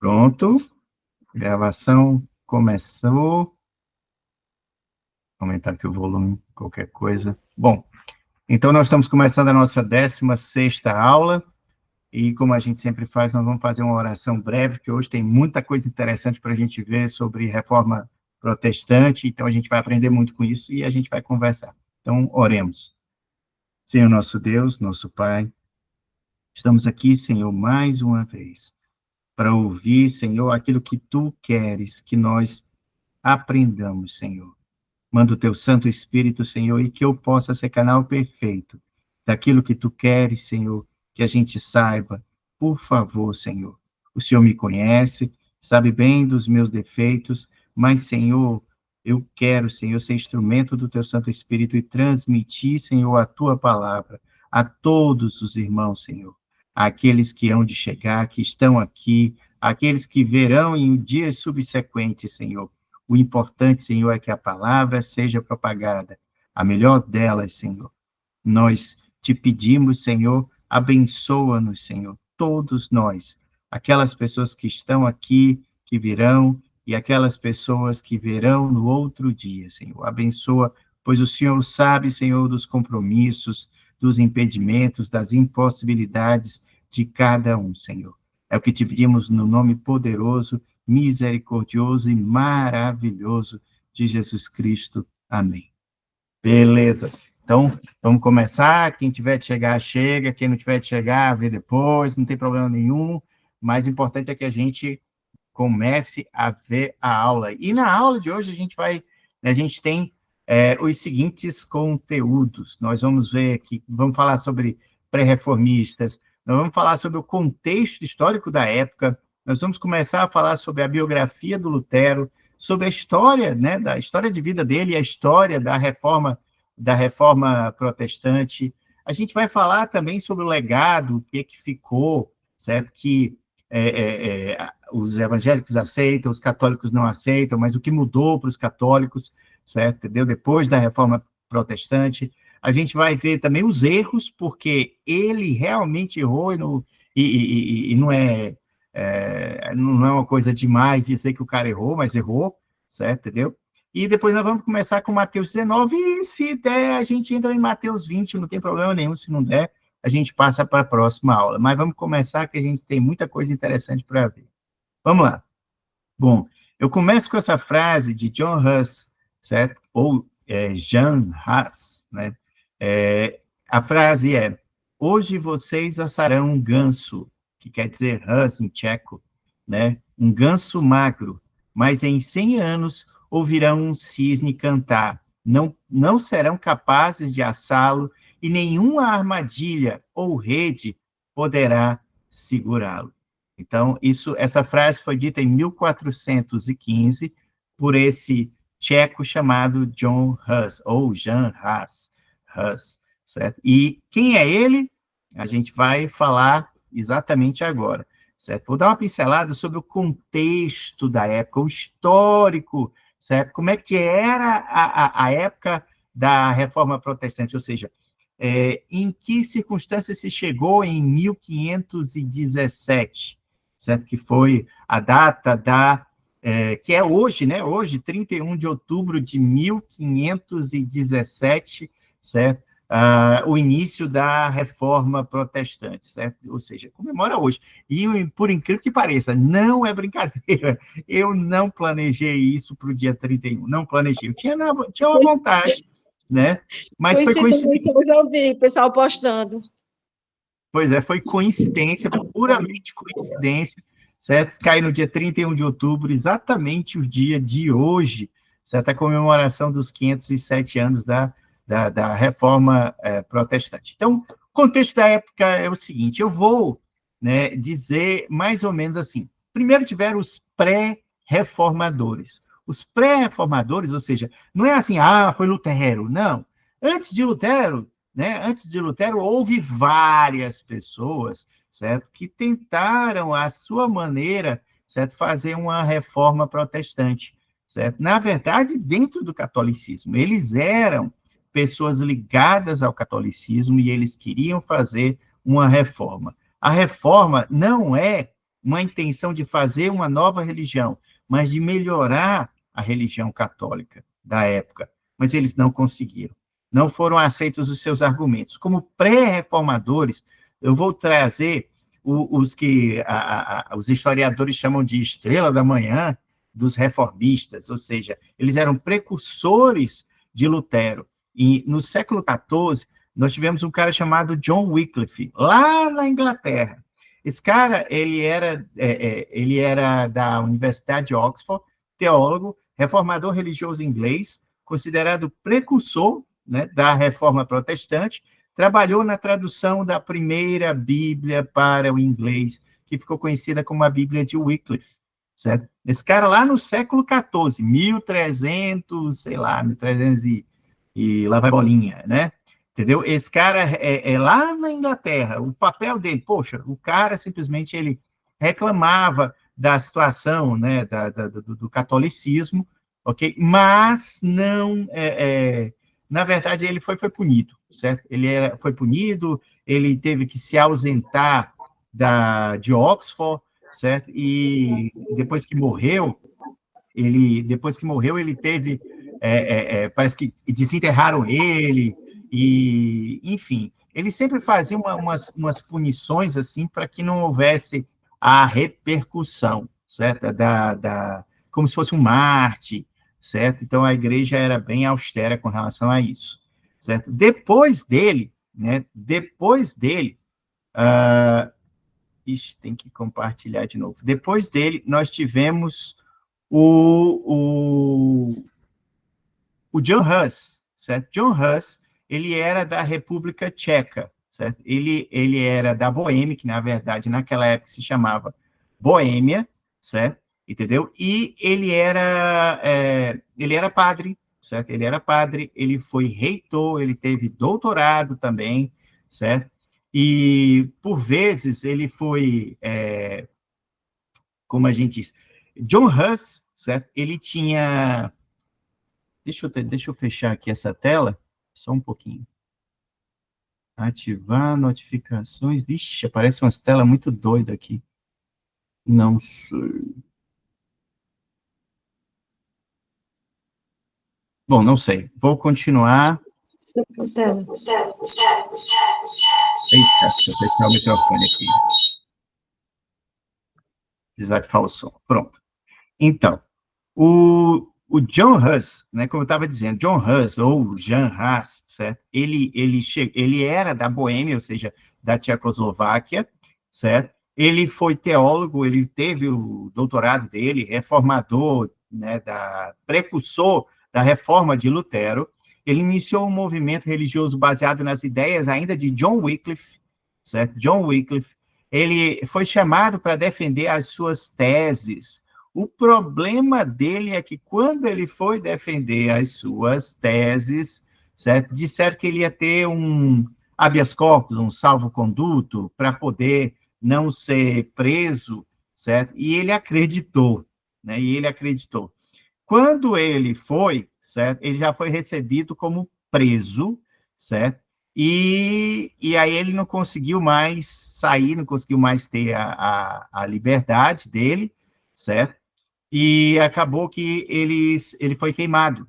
Pronto, gravação começou. Vou aumentar aqui o volume, qualquer coisa. Bom, então nós estamos começando a nossa 16ª aula, e como a gente sempre faz, nós vamos fazer uma oração breve, que hoje tem muita coisa interessante para a gente ver sobre reforma protestante, então a gente vai aprender muito com isso e a gente vai conversar. Então, oremos. Senhor nosso Deus, nosso Pai, estamos aqui, Senhor, mais uma vez, para ouvir, Senhor, aquilo que Tu queres que nós aprendamos, Senhor. Manda o Teu Santo Espírito, Senhor, e que eu possa ser canal perfeito daquilo que Tu queres, Senhor, que a gente saiba. Por favor, Senhor. O Senhor me conhece, sabe bem dos meus defeitos, mas, Senhor, eu quero, Senhor, ser instrumento do Teu Santo Espírito e transmitir, Senhor, a Tua palavra a todos os irmãos, Senhor. Aqueles que hão de chegar, que estão aqui, aqueles que verão em dias subsequentes, Senhor. O importante, Senhor, é que a palavra seja propagada, a melhor delas, Senhor. Nós te pedimos, Senhor, abençoa-nos, Senhor, todos nós, aquelas pessoas que estão aqui, que virão, e aquelas pessoas que virão no outro dia, Senhor. Abençoa, pois o Senhor sabe, Senhor, dos compromissos, dos impedimentos, das impossibilidades de cada um, Senhor. É o que te pedimos no nome poderoso, misericordioso e maravilhoso de Jesus Cristo. Amém. Beleza. Então, vamos começar. Quem tiver de chegar, chega. Quem não tiver de chegar, vê depois. Não tem problema nenhum. O mais importante é que a gente comece a ver a aula. E na aula de hoje a gente tem os seguintes conteúdos. Nós vamos ver aqui, vamos falar sobre pré-reformistas, nós vamos falar sobre o contexto histórico da época, nós vamos começar a falar sobre a biografia do Lutero, sobre a história, né, da história de vida dele e a história da reforma protestante. A gente vai falar também sobre o legado, o que ficou, certo? Que os evangélicos aceitam, os católicos não aceitam, mas o que mudou para os católicos, certo? Entendeu? Depois da reforma protestante. A gente vai ver também os erros, porque ele realmente errou e não não é uma coisa demais dizer que o cara errou, mas errou, certo? Entendeu? E depois nós vamos começar com Mateus 19, e se der, a gente entra em Mateus 20, não tem problema nenhum, se não der, a gente passa para a próxima aula. Mas vamos começar, que a gente tem muita coisa interessante para ver. Vamos lá. Bom, eu começo com essa frase de John Huss, certo? Ou Jan Hus, né? A frase é: hoje vocês assarão um ganso, que quer dizer Hus em tcheco, né? Um ganso magro, mas em 100 anos ouvirão um cisne cantar. Não serão capazes de assá-lo e nenhuma armadilha ou rede poderá segurá-lo. Então, essa frase foi dita em 1415 por esse tcheco chamado John Hus, ou Jan Hus, certo? E quem é ele? A gente vai falar exatamente agora, certo? Vou dar uma pincelada sobre o contexto da época, o histórico, certo? Como é que era a época da Reforma Protestante, ou seja, em que circunstâncias se chegou em 1517, certo? Que foi a data que é hoje, né? Hoje, 31 de outubro de 1517, certo? O início da Reforma Protestante, certo? Ou seja, comemora hoje. E, por incrível que pareça, não é brincadeira, eu não planejei isso para o dia 31, não planejei, eu tinha uma vontade, né? Mas foi coincidência. Eu já ouvi o pessoal postando. Pois é, foi coincidência, puramente coincidência, certo? Cai no dia 31 de outubro, exatamente o dia de hoje, certo? A comemoração dos 507 anos da Reforma Protestante. Então, o contexto da época é o seguinte, eu vou, né, dizer mais ou menos assim. Primeiro tiveram os pré-reformadores. Os pré-reformadores, ou seja, não é assim, foi Lutero, não. Antes de Lutero, houve várias pessoas, certo, que tentaram, à sua maneira, certo, fazer uma reforma protestante, certo? Na verdade, dentro do catolicismo, eles eram pessoas ligadas ao catolicismo e eles queriam fazer uma reforma. A reforma não é uma intenção de fazer uma nova religião, mas de melhorar a religião católica da época. Mas eles não conseguiram. Não foram aceitos os seus argumentos. Como pré-reformadores, eu vou trazer os que os historiadores chamam de estrela da manhã dos reformistas, ou seja, eles eram precursores de Lutero. E no século XIV, nós tivemos um cara chamado John Wycliffe, lá na Inglaterra. Esse cara, ele era da Universidade de Oxford, teólogo, reformador religioso inglês, considerado precursor, né, da reforma protestante, trabalhou na tradução da primeira Bíblia para o inglês, que ficou conhecida como a Bíblia de Wycliffe, certo? Esse cara lá no século XIV, 1300, sei lá, 1300 e lá vai bolinha, né? Entendeu? Esse cara é lá na Inglaterra, o papel dele, poxa, o cara simplesmente ele reclamava da situação, né, do catolicismo, ok? Mas não, na verdade, ele foi punido, certo? Foi punido, ele teve que se ausentar de Oxford, certo? E depois que morreu, ele teve, parece que desenterraram ele, e, enfim, ele sempre fazia umas punições, assim, para que não houvesse a repercussão, certo? Como se fosse um Marte, certo? Então, a igreja era bem austera com relação a isso, certo? Depois dele, tem que compartilhar de novo. Depois dele, nós tivemos o John Hus, certo? John Hus, ele era da República Tcheca, certo? Ele era da Boêmia, que, na verdade, naquela época se chamava Boêmia, certo? Entendeu? E ele era padre, certo? Ele era padre, ele foi reitor, ele teve doutorado também, certo? E, por vezes, ele foi, como a gente diz, John Hus, certo? Ele tinha... Deixa eu fechar aqui essa tela, só um pouquinho. Ativar notificações. Vixe, aparece umas telas muito doidas aqui. Não sei. Bom, não sei. Vou continuar. Eita, deixa eu fechar o microfone aqui. Desativar o som. Pronto. Então, o John Hus, né, como eu estava dizendo, John Hus, ou Jan Hus, certo? Ele era da Boêmia, ou seja, da Tchecoslováquia, certo? Ele foi teólogo, ele teve o doutorado dele, reformador, né, precursor da reforma de Lutero. Ele iniciou um movimento religioso baseado nas ideias ainda de John Wycliffe, certo? John Wycliffe. Ele foi chamado para defender as suas teses. O problema dele é que, quando ele foi defender as suas teses, certo? Disseram que ele ia ter um habeas corpus, um salvo-conduto, para poder não ser preso, certo? E ele acreditou, né? E ele acreditou. Quando ele foi, certo? Ele já foi recebido como preso, certo? E aí ele não conseguiu mais sair, não conseguiu mais ter a liberdade dele, certo? E acabou que ele foi queimado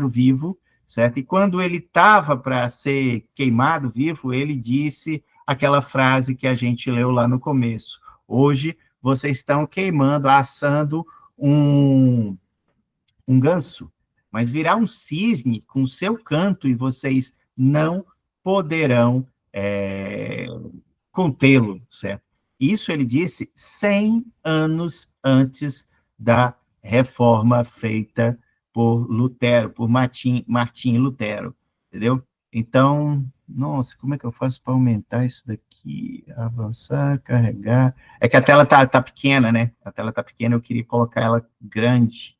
vivo, certo? E quando ele estava para ser queimado vivo, ele disse aquela frase que a gente leu lá no começo: hoje vocês estão queimando, assando um ganso, mas virá um cisne com seu canto e vocês não poderão contê-lo, certo? Isso ele disse 100 anos antes da reforma feita por Lutero, por Martim Lutero, entendeu? Então, nossa, como é que eu faço para aumentar isso daqui? Avançar, carregar. É que a tela tá pequena, né? A tela tá pequena, eu queria colocar ela grande.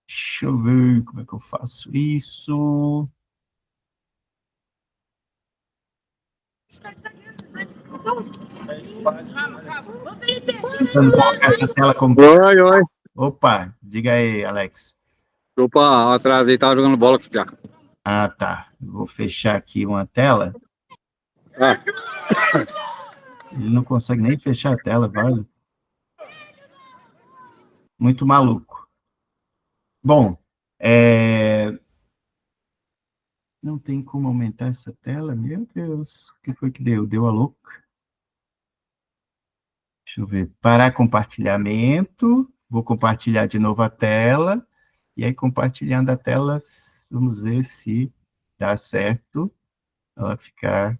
Deixa eu ver como é que eu faço isso. Tentando colocar essa tela como... Oi, oi. Opa, diga aí, Alex. Opa, atrasei, tava jogando bola com esse piá. Ah, tá. Vou fechar aqui uma tela. É. Ele não consegue nem fechar a tela, vale? muito maluco. Bom, não tem como aumentar essa tela? Meu Deus, o que foi que deu? Deu a louca? Deixa eu ver. Parar compartilhamento. Vou compartilhar de novo a tela. E aí, compartilhando a tela, vamos ver se dá certo ela ficar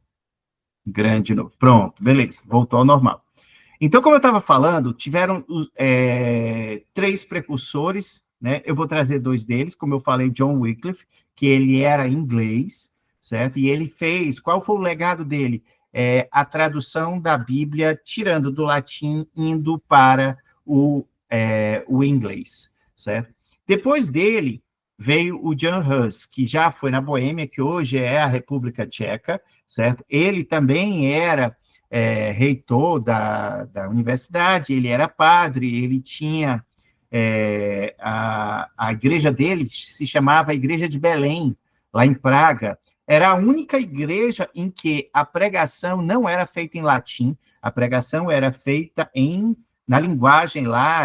grande de novo. Pronto, beleza, voltou ao normal. Então, como eu estava falando, tiveram três precursores, né? Eu vou trazer dois deles, como eu falei, John Wycliffe, que ele era inglês, certo? E ele fez, qual foi o legado dele? A tradução da Bíblia, tirando do latim, indo para o inglês, certo? Depois dele, veio o Jan Hus, que já foi na Boêmia, que hoje é a República Tcheca, certo? Ele também era reitor da universidade, ele era padre, ele tinha a igreja dele se chamava Igreja de Belém, lá em Praga. Era a única igreja em que a pregação não era feita em latim, a pregação era feita na linguagem lá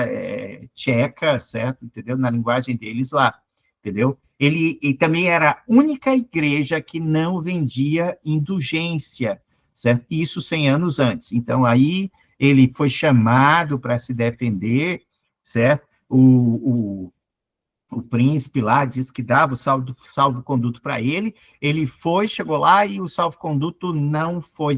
tcheca, certo? Entendeu? Na linguagem deles lá, entendeu? Ele também era a única igreja que não vendia indulgência, certo? Isso 100 anos antes. Então, aí ele foi chamado para se defender, certo? O príncipe lá disse que dava o salvo-conduto para ele, ele foi, chegou lá e o salvo-conduto não foi,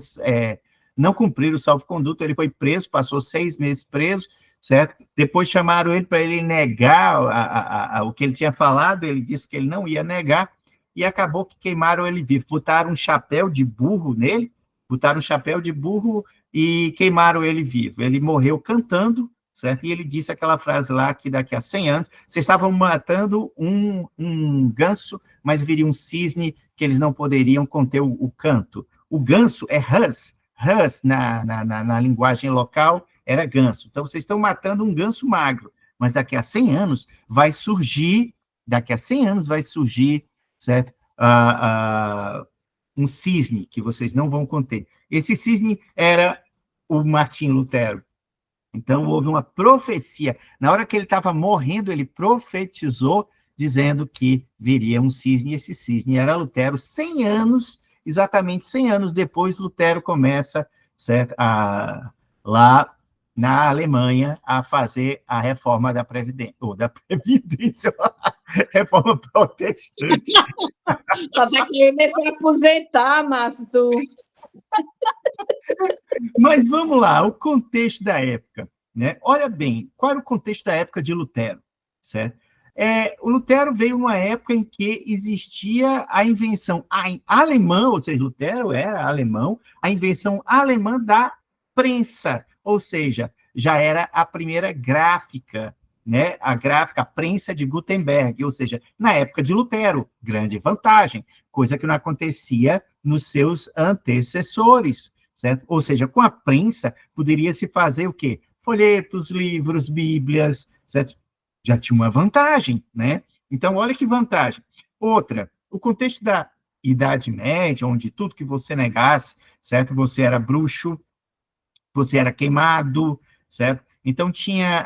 não cumpriram o salvo-conduto, ele foi preso, passou 6 meses preso, certo? Depois chamaram ele para ele negar o que ele tinha falado, ele disse que ele não ia negar, e acabou que queimaram ele vivo, botaram um chapéu de burro nele, e queimaram ele vivo. Ele morreu cantando, certo? E ele disse aquela frase lá que daqui a 100 anos, vocês estavam matando um ganso, mas viria um cisne que eles não poderiam conter o canto. O ganso é hus na linguagem local era ganso. Então, vocês estão matando um ganso magro, mas daqui a 100 anos vai surgir, certo? Um cisne que vocês não vão conter. Esse cisne era o Martim Lutero. Então, houve uma profecia. Na hora que ele estava morrendo, ele profetizou, dizendo que viria um cisne, e esse cisne era Lutero. 100 anos, exatamente 100 anos depois, Lutero começa, certo, lá na Alemanha, a fazer a reforma da Previdência, reforma protestante. Até que ele se aposentar, Márcio, tu. Mas vamos lá, o contexto da época, né? Olha bem, qual era o contexto da época de Lutero, certo? O Lutero veio numa época em que existia a invenção alemã, ou seja, Lutero era alemão, a invenção alemã da prensa, ou seja, já era a primeira gráfica, né? A prensa de Gutenberg, ou seja, na época de Lutero, grande vantagem, coisa que não acontecia nos seus antecessores, certo? Ou seja, com a prensa, poderia-se fazer o quê? Folhetos, livros, bíblias, certo? Já tinha uma vantagem, né? Então, olha que vantagem. Outra, o contexto da Idade Média, onde tudo que você negasse, certo? Você era bruxo, você era queimado, certo? Então, tinha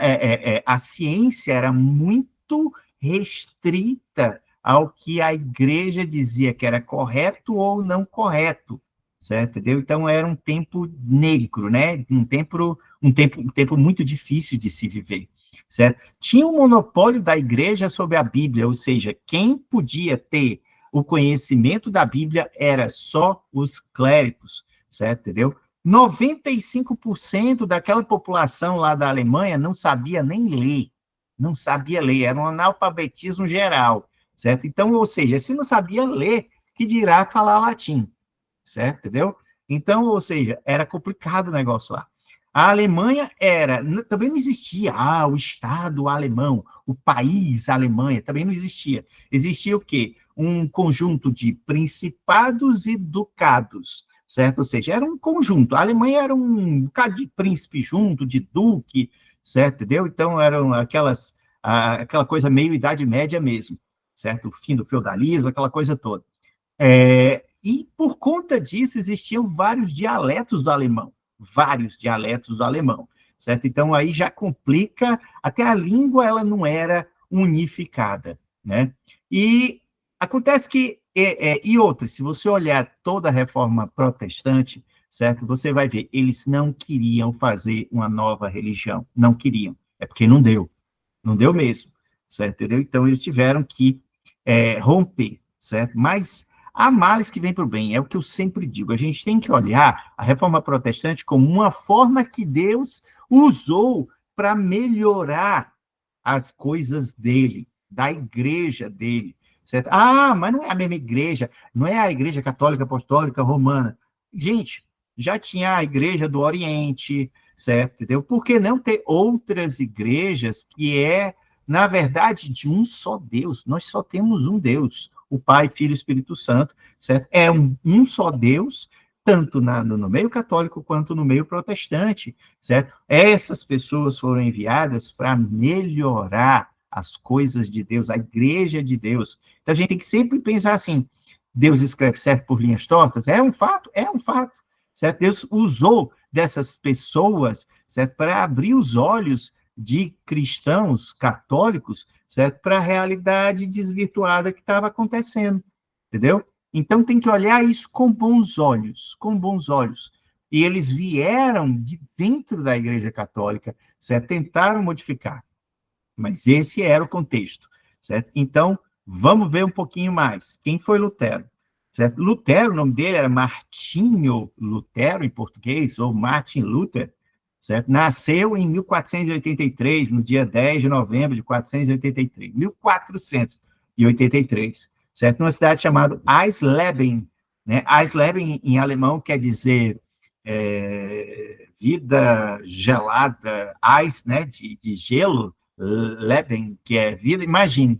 a ciência era muito restrita ao que a igreja dizia que era correto ou não correto, certo? Entendeu? Então, era um tempo negro, né? Um tempo muito difícil de se viver, certo? Tinha o monopólio da igreja sobre a Bíblia, ou seja, quem podia ter o conhecimento da Bíblia era só os clérigos, certo? Entendeu? 95% daquela população lá da Alemanha não sabia nem ler, não sabia ler, era um analfabetismo geral, certo? Então, ou seja, se não sabia ler, que dirá falar latim, certo? Entendeu? Então, ou seja, era complicado o negócio lá. A Alemanha também não existia, o Estado alemão, o país Alemanha, também não existia. Existia o quê? Um conjunto de principados e ducados, certo? Ou seja, era um conjunto. A Alemanha era um bocado de príncipe junto, de duque, certo? Entendeu? Então, eram aquela coisa meio Idade Média mesmo, certo? O fim do feudalismo, aquela coisa toda. E, por conta disso, existiam vários dialetos do alemão, certo? Então, aí já complica, até a língua ela não era unificada, né? E acontece que, e outra, se você olhar toda a reforma protestante, certo? Você vai ver, eles não queriam fazer uma nova religião, não queriam, é porque não deu mesmo, certo? Entendeu? Então, eles tiveram que romper, certo? Mas há males que vêm para o bem, é o que eu sempre digo, a gente tem que olhar a reforma protestante como uma forma que Deus usou para melhorar as coisas dele, da igreja dele, certo? Ah, mas não é a mesma igreja, não é a igreja católica apostólica romana. Gente, já tinha a igreja do Oriente, certo? Entendeu? Por que não ter outras igrejas que na verdade, de um só Deus? Nós só temos um Deus, o Pai, Filho e Espírito Santo, certo? É um só Deus, tanto no meio católico quanto no meio protestante, certo? Essas pessoas foram enviadas para melhorar as coisas de Deus, a igreja de Deus. Então, a gente tem que sempre pensar assim, Deus escreve certo por linhas tortas? É um fato, certo? Deus usou dessas pessoas, certo? Para abrir os olhos de cristãos católicos, certo? Para a realidade desvirtuada que estava acontecendo, entendeu? Então, tem que olhar isso com bons olhos, com bons olhos. E eles vieram de dentro da Igreja Católica, certo? Tentaram modificar, mas esse era o contexto, certo? Então, vamos ver um pouquinho mais. Quem foi Lutero? Certo? Lutero, o nome dele era Martinho Lutero, em português, ou Martin Luther, certo? Nasceu em 1483, no dia 10 de novembro de 483, 1483, certo? Numa cidade chamada Eisleben, né? Eisleben, em alemão, quer dizer vida gelada, Eis, né? De gelo, Leben, que é vida, imagine,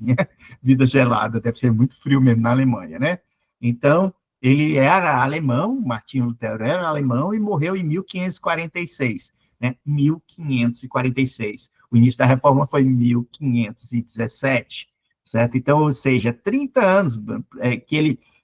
vida gelada, deve ser muito frio mesmo na Alemanha, né? Então, ele era alemão, Martinho Lutero era alemão e morreu em 1546, né? 1546. O início da reforma foi em 1517, certo? Então, ou seja, 30 anos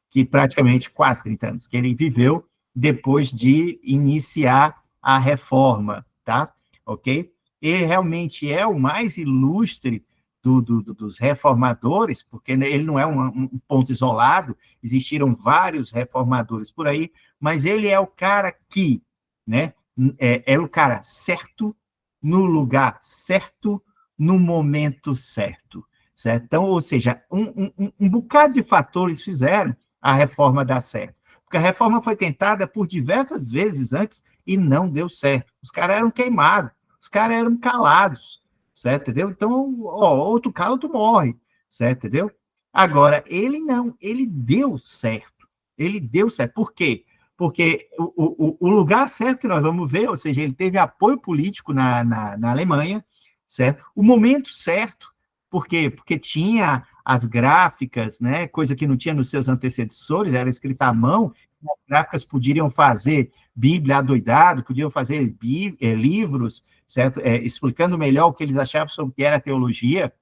que praticamente quase 30 anos, que ele viveu depois de iniciar a reforma, tá? Ok? Ele realmente é o mais ilustre dos reformadores, porque ele não é um ponto isolado, existiram vários reformadores por aí, mas ele é o cara que, né, é o cara certo, no lugar certo, no momento certo, certo? Então, ou seja, um bocado de fatores fizeram a reforma dar certo, porque a reforma foi tentada por diversas vezes antes e não deu certo. Os caras eram queimados, os caras eram calados, certo? Entendeu? Então, ou tu cala ou tu morre, certo? Entendeu? Agora, ele não, ele deu certo. Ele deu certo. Por quê? Porque o lugar certo que nós vamos ver, ou seja, ele teve apoio político na Alemanha, certo? O momento certo, por quê? Porque tinha as gráficas, né? Coisa que não tinha nos seus antecessores, era escrita à mão, as gráficas podiam fazer Bíblia adoidado, podiam fazer livros, certo? Explicando melhor o que eles achavam sobre o que era teologia,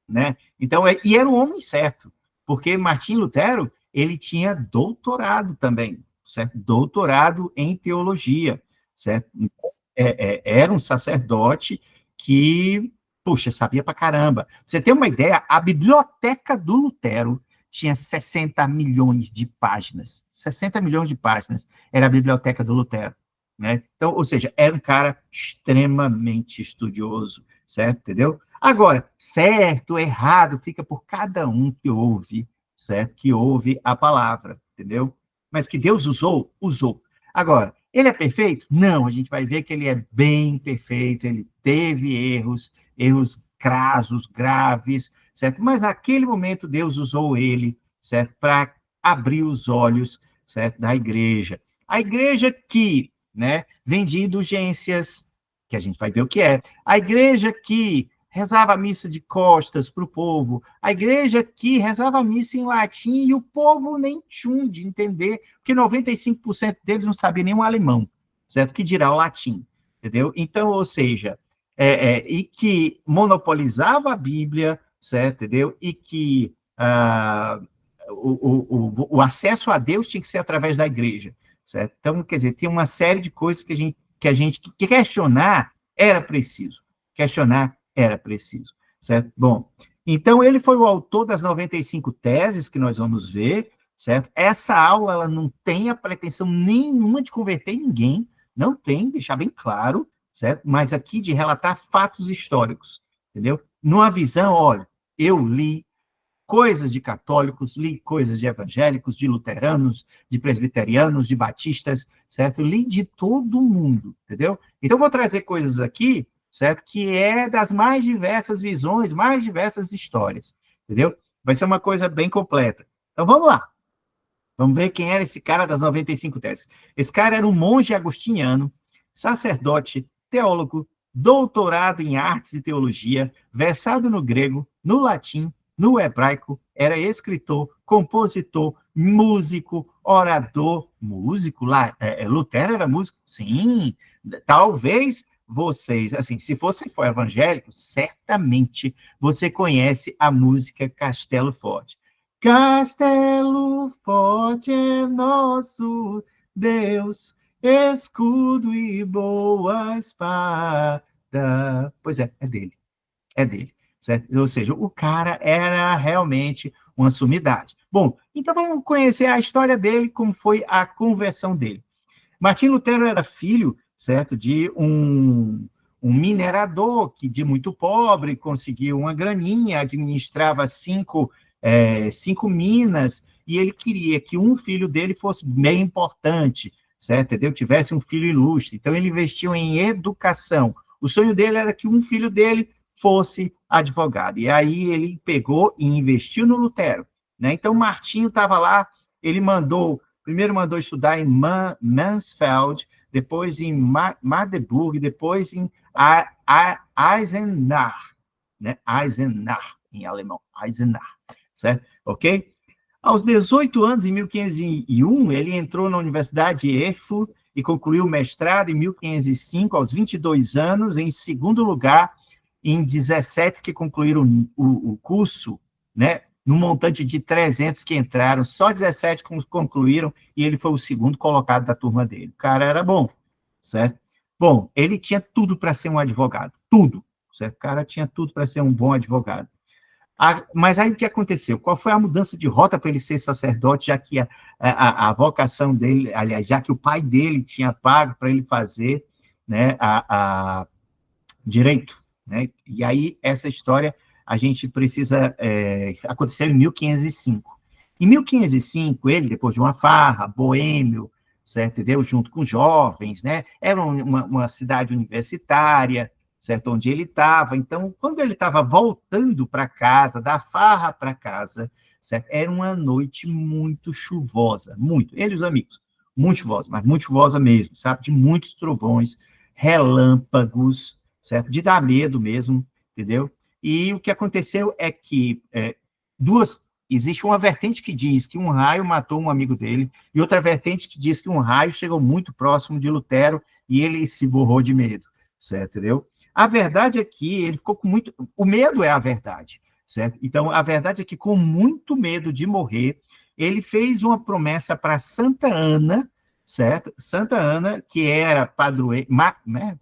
né? Então, e era o homem certo, porque Martim Lutero, ele tinha doutorado também, certo? Doutorado em teologia, certo? Era um sacerdote que, puxa, sabia pra caramba. Você tem uma ideia, a biblioteca do Lutero tinha 60 milhões de páginas. 60 milhões de páginas era a biblioteca do Lutero, né? Então, ou seja, era um cara extremamente estudioso, certo? Entendeu? Agora, certo, errado, fica por cada um que ouve, certo? Que ouve a palavra, entendeu? Mas que Deus usou, usou. Agora, ele é perfeito? Não, a gente vai ver que ele é bem perfeito, ele teve erros crassos, graves, certo? Mas naquele momento Deus usou ele, certo? Para abrir os olhos, certo? Da igreja. A igreja que, né, vem de indulgências, que a gente vai ver o que é. A igreja que rezava a missa de costas para o povo, a igreja que rezava a missa em latim e o povo nem tchum de entender, porque 95% deles não sabia nem o alemão, certo? Que dirá o latim, entendeu? Então, ou seja, e que monopolizava a Bíblia, certo? Entendeu? E que o acesso a Deus tinha que ser através da igreja, certo? Então, quer dizer, tem uma série de coisas que a gente que questionar era preciso. Questionar era preciso, certo? Bom, então ele foi o autor das 95 teses que nós vamos ver, certo? Essa aula, ela não tem a pretensão nenhuma de converter ninguém, não tem, deixar bem claro, certo? Mas aqui de relatar fatos históricos, entendeu? Numa visão, olha, eu li coisas de católicos, li coisas de evangélicos, de luteranos, de presbiterianos, de batistas, certo? Li de todo mundo, entendeu? Então, vou trazer coisas aqui, certo? Que é das mais diversas visões, mais diversas histórias, entendeu? Vai ser uma coisa bem completa. Então, vamos lá. Vamos ver quem era esse cara das 95 teses. Esse cara era um monge agostiniano, sacerdote, teólogo, doutorado em artes e teologia, versado no grego, no latim, no hebraico, era escritor, compositor, músico, orador. Músico? Lá, Lutero era músico? Sim. Talvez vocês, assim, se você for evangélico, certamente você conhece a música Castelo Forte. Castelo forte é nosso Deus, escudo e boa espada. Pois é dele, é dele, certo? Ou seja, o cara era realmente uma sumidade. Bom, então vamos conhecer a história dele, como foi a conversão dele. Martim Lutero era filho, certo, de um minerador que, de muito pobre, conseguiu uma graninha, administrava cinco minas, e ele queria que um filho dele fosse bem importante, certo? Entendeu? Tivesse um filho ilustre. Então, ele investiu em educação. O sonho dele era que um filho dele fosse advogado. E aí ele pegou e investiu no Lutero, né? Então, Martinho estava lá, ele primeiro mandou estudar em Mansfeld, depois em Magdeburg, depois em Eisenach, né? Eisenach, em alemão, Eisenach, certo? Ok? Aos 18 anos, em 1501, ele entrou na Universidade de Erfurt e concluiu o mestrado em 1505, aos 22 anos, em segundo lugar, em 17 que concluíram o curso, né? No montante de 300 que entraram, só 17 concluíram, e ele foi o segundo colocado da turma dele. O cara era bom, certo? Bom, ele tinha tudo para ser um advogado, tudo, certo? O cara tinha tudo para ser um bom advogado. Mas aí o que aconteceu? Qual foi a mudança de rota para ele ser sacerdote, já que a vocação dele, aliás, já que o pai dele tinha pago para ele fazer, né, direito, né? E aí essa história a gente precisa aconteceu em 1505. Em 1505, ele, depois de uma farra, boêmio, certo? Entendeu? Junto com jovens, né? Era uma cidade universitária, certo? Onde ele estava. Então, quando ele estava voltando para casa, da farra para casa, certo? Era uma noite muito chuvosa, muito. Ele e os amigos, muito chuvosa, mas muito chuvosa mesmo, sabe? De muitos trovões, relâmpagos, certo? De dar medo mesmo, entendeu? E o que aconteceu é que existe uma vertente que diz que um raio matou um amigo dele, e outra vertente que diz que um raio chegou muito próximo de Lutero e ele se borrou de medo, certo? Entendeu? A verdade é que ele ficou com muito... O medo é a verdade, certo? Então, a verdade é que, com muito medo de morrer, ele fez uma promessa para Santa Ana, certo? Santa Ana, que era padroeira... né?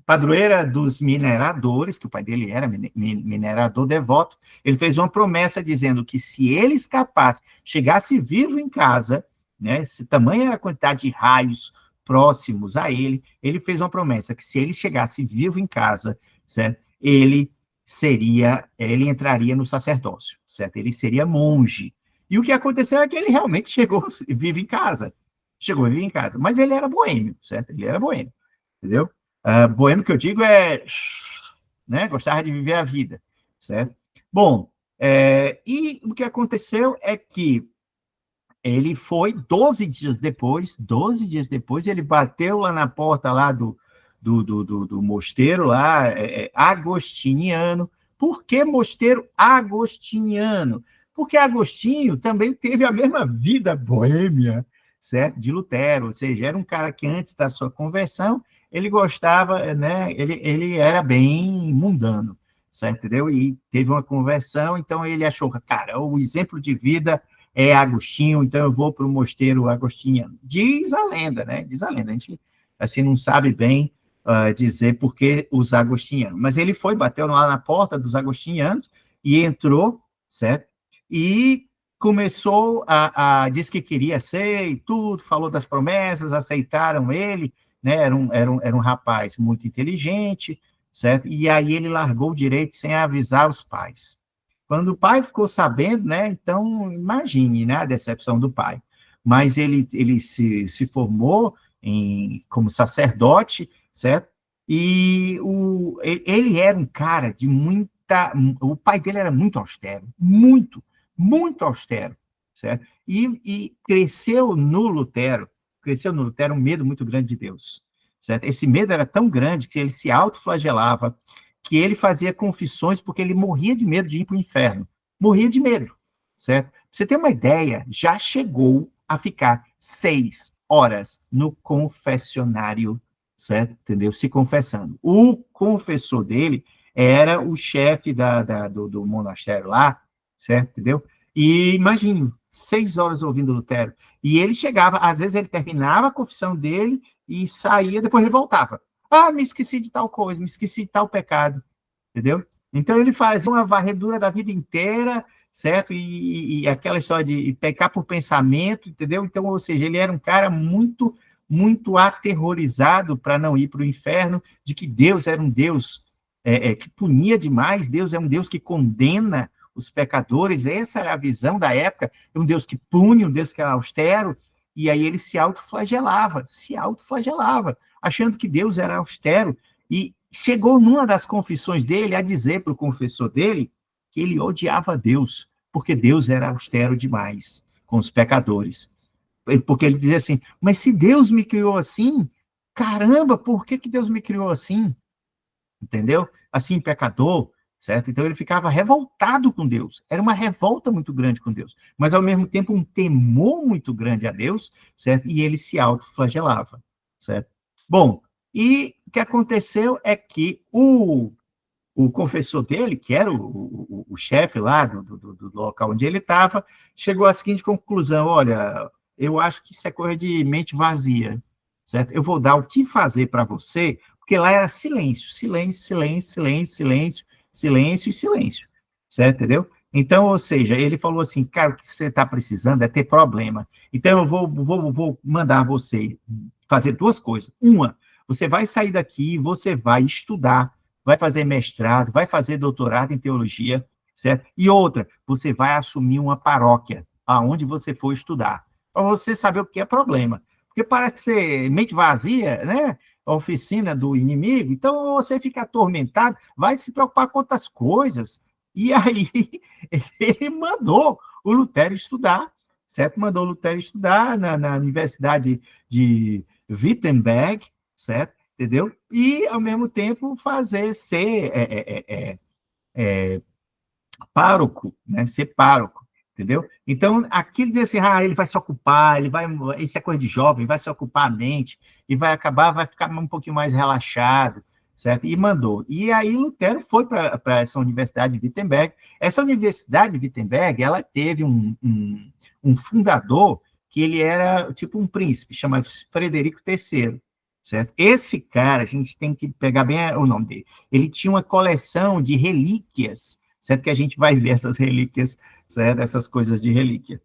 Padroeira dos mineradores, que o pai dele era minerador devoto. Ele fez uma promessa dizendo que se ele escapasse, chegasse vivo em casa, né, se tamanha era a quantidade de raios próximos a ele, ele fez uma promessa que se ele chegasse vivo em casa, certo, ele entraria no sacerdócio, certo? Ele seria monge. E o que aconteceu é que ele realmente chegou vivo em casa. Chegou vivo em casa. Mas ele era boêmio, certo? Ele era boêmio. Entendeu? Boêmio que eu digo né, gostava de viver a vida, certo? Bom, e o que aconteceu é que ele foi 12 dias depois, ele bateu lá na porta lá do mosteiro lá, agostiniano. Por que mosteiro agostiniano? Porque Agostinho também teve a mesma vida boêmia, certo? De Lutero, ou seja, era um cara que antes da sua conversão, ele gostava, né? Ele era bem mundano, certo? Entendeu? E teve uma conversão, então ele achou, cara, o exemplo de vida é Agostinho, então eu vou para o mosteiro agostiniano. Diz a lenda, né? Diz a lenda. A gente, assim, não sabe bem dizer por que os agostinianos. Mas ele foi, bateu lá na porta dos agostinianos e entrou, certo? E começou diz que queria ser e tudo, falou das promessas, aceitaram ele, né? Era um rapaz muito inteligente, certo? E aí ele largou o direito sem avisar os pais. Quando o pai ficou sabendo, né? Então, imagine, né? A decepção do pai. Mas ele se formou como sacerdote, certo? E ele era um cara de muita... O pai dele era muito austero, muito austero, certo? E cresceu no Lutero um medo muito grande de Deus, certo? Esse medo era tão grande que ele se autoflagelava, que ele fazia confissões porque ele morria de medo de ir para o inferno. Morria de medo, certo? Pra você ter uma ideia, já chegou a ficar 6 horas no confessionário, certo? Entendeu? Se confessando. O confessor dele era o chefe do monastério lá, certo? Entendeu? E imagine, 6 horas ouvindo Lutero. E ele chegava, às vezes ele terminava a confissão dele e saía, depois ele voltava. Ah, me esqueci de tal coisa, me esqueci de tal pecado, entendeu? Então ele fazia uma varredura da vida inteira, certo? E aquela história de pecar por pensamento, entendeu? Então, ou seja, ele era um cara muito aterrorizado para não ir para o inferno, de que Deus era um Deus que punia demais, Deus é um Deus que condena os pecadores, essa era a visão da época, um Deus que pune, um Deus que é austero, e aí ele se autoflagelava, achando que Deus era austero, e chegou numa das confissões dele a dizer para o confessor dele que ele odiava Deus, porque Deus era austero demais com os pecadores. Porque ele dizia assim, mas se Deus me criou assim, caramba, por que Deus me criou assim? Entendeu? Assim, pecador, certo? Então ele ficava revoltado com Deus. Era uma revolta muito grande com Deus, mas ao mesmo tempo um temor muito grande a Deus, certo? E ele se autoflagelava, certo? Bom, e o que aconteceu é que o confessor dele, que era o chefe lá do local onde ele estava, chegou à seguinte conclusão: olha, eu acho que isso é coisa de mente vazia, certo? Eu vou dar o que fazer para você, porque lá era silêncio, silêncio, silêncio, silêncio, silêncio, silêncio e silêncio, certo? Entendeu? Então, ou seja, ele falou assim, cara, o que você está precisando é ter problema. Então, eu vou mandar você fazer 2 coisas. Uma, você vai sair daqui, você vai estudar, vai fazer mestrado, vai fazer doutorado em teologia, certo? E outra, você vai assumir uma paróquia, aonde você for estudar, para você saber o que é problema. Porque parece ser mente vazia, né? A oficina do inimigo, então você fica atormentado, vai se preocupar com outras coisas. E aí ele mandou o Lutero estudar, certo? Mandou o Lutero estudar na Universidade de Wittenberg, certo? Entendeu? E, ao mesmo tempo, ser pároco, né? Ser pároco, entendeu? Então, aquilo diz assim, ele vai se ocupar, isso é coisa de jovem, vai se ocupar a mente, e vai ficar um pouquinho mais relaxado, certo? E mandou. E aí, Lutero foi para essa Universidade de Wittenberg. Essa Universidade de Wittenberg, ela teve um fundador que ele era tipo um príncipe, chamado Frederico III, certo? Esse cara, a gente tem que pegar bem o nome dele. Ele tinha uma coleção de relíquias, certo? Que a gente vai ver essas relíquias, certo? Essas coisas de relíquia.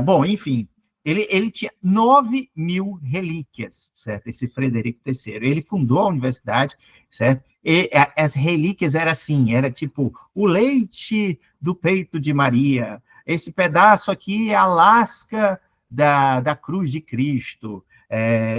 Bom, enfim, ele tinha 9.000 relíquias, certo? Esse Frederico III. Ele fundou a universidade, certo? E as relíquias eram assim, era tipo o leite do peito de Maria, esse pedaço aqui é a lasca da cruz de Cristo,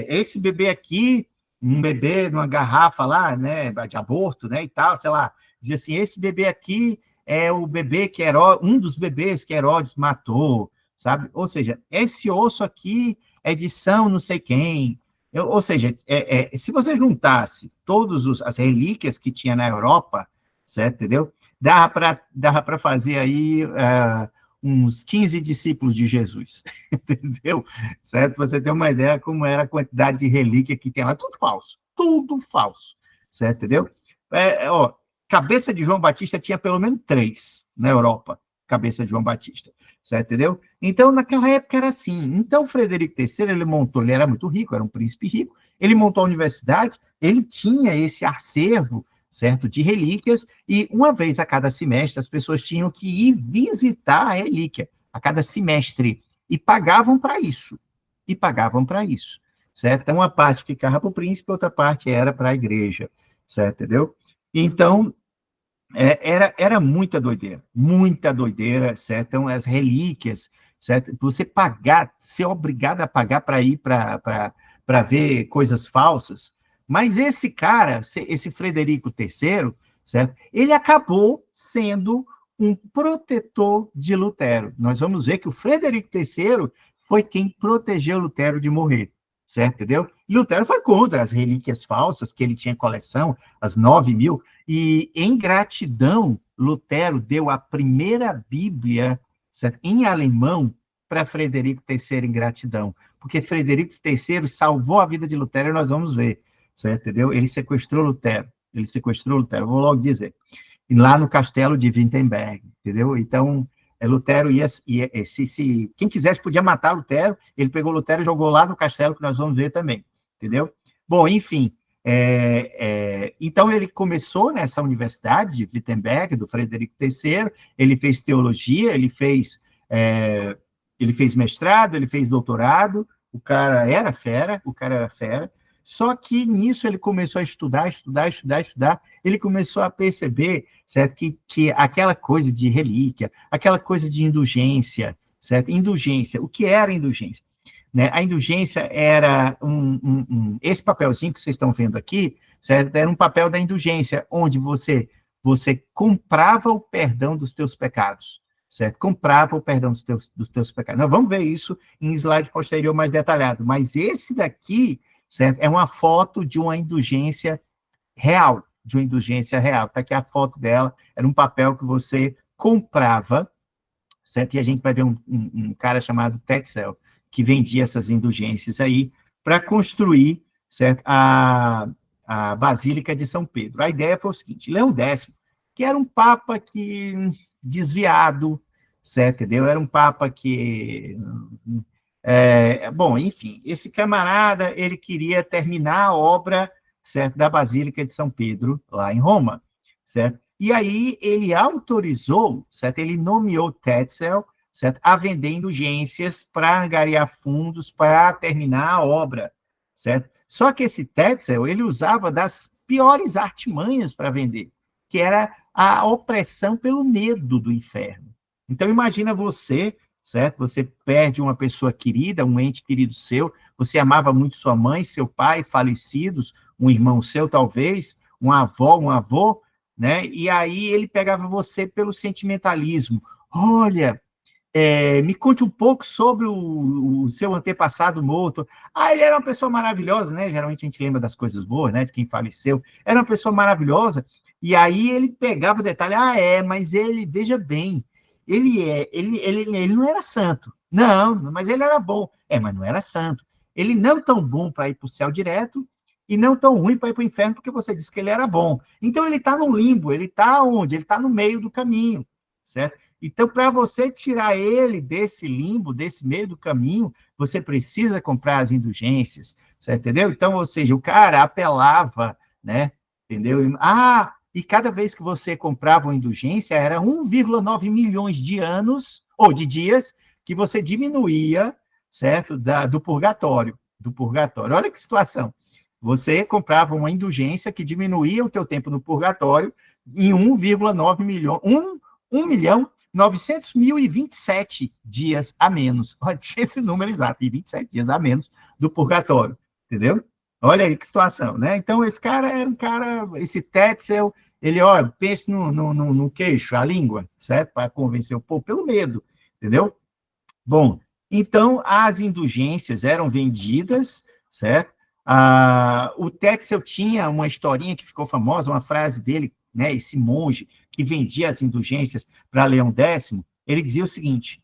esse bebê aqui, um bebê numa garrafa lá, né, de aborto, né, e tal, sei lá, dizia assim, esse bebê aqui é o bebê que um dos bebês que Herodes matou, sabe? Ou seja, esse osso aqui é de São não sei quem. Ou seja, se você juntasse todas as relíquias que tinha na Europa, certo? Entendeu? Dava para fazer aí uns 15 discípulos de Jesus, entendeu? Certo? Você tem uma ideia como era a quantidade de relíquia que tem lá, tudo falso, certo? Entendeu? Cabeça de João Batista tinha pelo menos 3 na Europa, cabeça de João Batista, certo? Entendeu? Então, naquela época era assim. Então, Frederico III, ele era muito rico, era um príncipe rico, ele montou a universidade, ele tinha esse acervo, certo, de relíquias, e uma vez a cada semestre as pessoas tinham que ir visitar a relíquia, a cada semestre, e pagavam para isso, certo? Então, uma parte ficava para o príncipe, outra parte era para a igreja, certo, entendeu? Então, era muita doideira, certo? Então, as relíquias, certo? Você pagar, ser obrigado a pagar para ir para ver coisas falsas. Mas esse cara, esse Frederico III, certo? Ele acabou sendo um protetor de Lutero. Nós vamos ver que o Frederico III foi quem protegeu Lutero de morrer, certo? Entendeu? E Lutero foi contra as relíquias falsas que ele tinha coleção, as 9.000, e em gratidão, Lutero deu a primeira Bíblia, certo? Em alemão para Frederico III em gratidão, porque Frederico III salvou a vida de Lutero, e nós vamos ver, certo? Entendeu? Ele sequestrou Lutero, vou logo dizer, e lá no castelo de Wittenberg, entendeu? Então, Lutero quem quisesse podia matar Lutero, ele pegou Lutero e jogou lá no castelo, que nós vamos ver também, entendeu? Bom, enfim, então ele começou nessa universidade de Wittenberg, do Frederico III, ele fez teologia, ele fez mestrado, ele fez doutorado, o cara era fera, só que nisso ele começou a estudar, ele começou a perceber, certo, que aquela coisa de relíquia, aquela coisa de indulgência, certo? Indulgência, o que era indulgência? Né? A indulgência era esse papelzinho que vocês estão vendo aqui, certo? Era um papel da indulgência, onde você comprava o perdão dos teus pecados, certo? Comprava o perdão dos teus pecados. Nós vamos ver isso em slide posterior mais detalhado, mas esse daqui, certo? É uma foto de uma indulgência real, Está aqui a foto dela, era um papel que você comprava, certo? E a gente vai ver um cara chamado Tetzel, que vendia essas indulgências aí para construir, certo? A Basílica de São Pedro. A ideia foi o seguinte: Leão X, que era um papa que desviado, certo? Entendeu? Era um papa que bom, enfim, esse camarada, ele queria terminar a obra, certo, da Basílica de São Pedro, lá em Roma, certo? E aí ele autorizou, certo? Ele nomeou Tetzel, certo? A vender indulgências para angariar fundos para terminar a obra, certo? Só que esse Tetzel, ele usava das piores artimanhas para vender, que era a opressão pelo medo do inferno. Então, imagina você, certo? Você perde uma pessoa querida, um ente querido seu, você amava muito sua mãe, seu pai, falecidos, um irmão seu, talvez, uma avó, um avô, né? E aí ele pegava você pelo sentimentalismo. Olha, me conte um pouco sobre o seu antepassado morto. Ah, ele era uma pessoa maravilhosa, né? Geralmente a gente lembra das coisas boas, né? De quem faleceu. Era uma pessoa maravilhosa. E aí ele pegava o detalhe, mas ele, veja bem, ele não era santo. Não, mas ele era bom. Mas não era santo. Ele não tão bom para ir para o céu direto e não tão ruim para ir para o inferno, porque você disse que ele era bom. Então ele está no limbo, ele está onde? Ele está no meio do caminho, certo? Então, para você tirar ele desse limbo, desse meio do caminho, você precisa comprar as indulgências, você entendeu? Então, ou seja, o cara apelava, né? Entendeu? E cada vez que você comprava uma indulgência, era 1,9 milhões de anos, ou de dias, que você diminuía, certo? Do purgatório. Olha que situação. Você comprava uma indulgência que diminuía o teu tempo no purgatório em 1,9 milhão, 1 milhão 900.027 dias a menos. Olha, tinha esse número exato, e 27 dias a menos do purgatório, entendeu? Olha aí que situação, né? Então, esse cara era um cara, esse Tetzel, ele, olha, pense no queixo, a língua, certo? Para convencer o povo pelo medo, entendeu? Bom, então, as indulgências eram vendidas, certo? O Tetzel tinha uma historinha que ficou famosa, uma frase dele, né, esse monge que vendia as indulgências para Leão X, ele dizia o seguinte: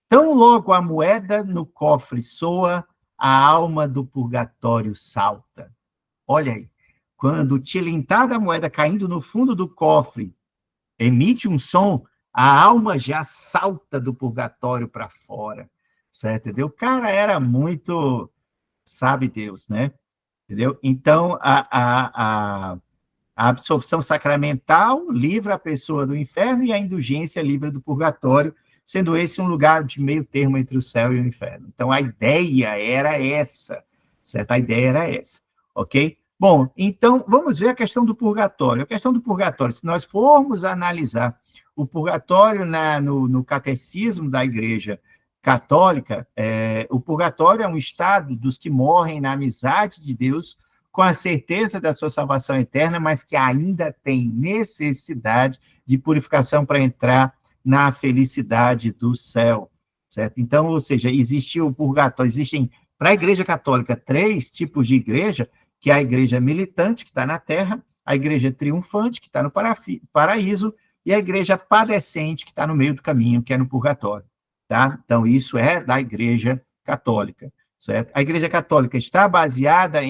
tão logo a moeda no cofre soa, a alma do purgatório salta. Olha aí, quando o tilintar da moeda caindo no fundo do cofre emite um som, a alma já salta do purgatório para fora, certo? Entendeu? O cara era muito, sabe Deus, né? Entendeu? Então, a absorção sacramental livra a pessoa do inferno e a indulgência livra do purgatório, sendo esse um lugar de meio termo entre o céu e o inferno. Então, a ideia era essa, certo? A ideia era essa, ok? Bom, então, vamos ver a questão do purgatório. A questão do purgatório, se nós formos analisar o purgatório no catecismo da Igreja Católica, o purgatório é um estado dos que morrem na amizade de Deus, com a certeza da sua salvação eterna, mas que ainda tem necessidade de purificação para entrar na felicidade do céu, certo? Então, ou seja, existe o purgatório, existem, para a Igreja Católica, 3 tipos de igreja, que é a igreja militante, que está na terra, a igreja triunfante, que está no paraíso, e a igreja padecente, que está no meio do caminho, que é no purgatório, tá? Então, isso é da Igreja Católica, certo? A Igreja Católica está baseada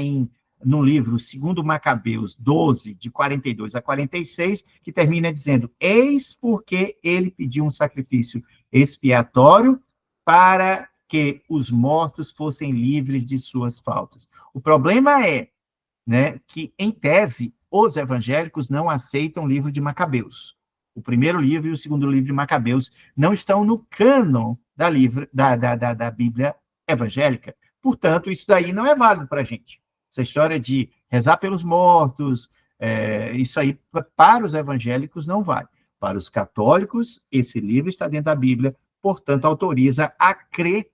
no livro 2 Macabeus 12, de 42 a 46, que termina dizendo: eis porque ele pediu um sacrifício expiatório para que os mortos fossem livres de suas faltas. O problema é, né, que, em tese, os evangélicos não aceitam o livro de Macabeus. O primeiro livro e o segundo livro de Macabeus não estão no cânon da Bíblia evangélica. Portanto, isso daí não é válido para a gente. Essa história de rezar pelos mortos, isso aí, para os evangélicos, não vale. Para os católicos, esse livro está dentro da Bíblia, portanto, autoriza a crer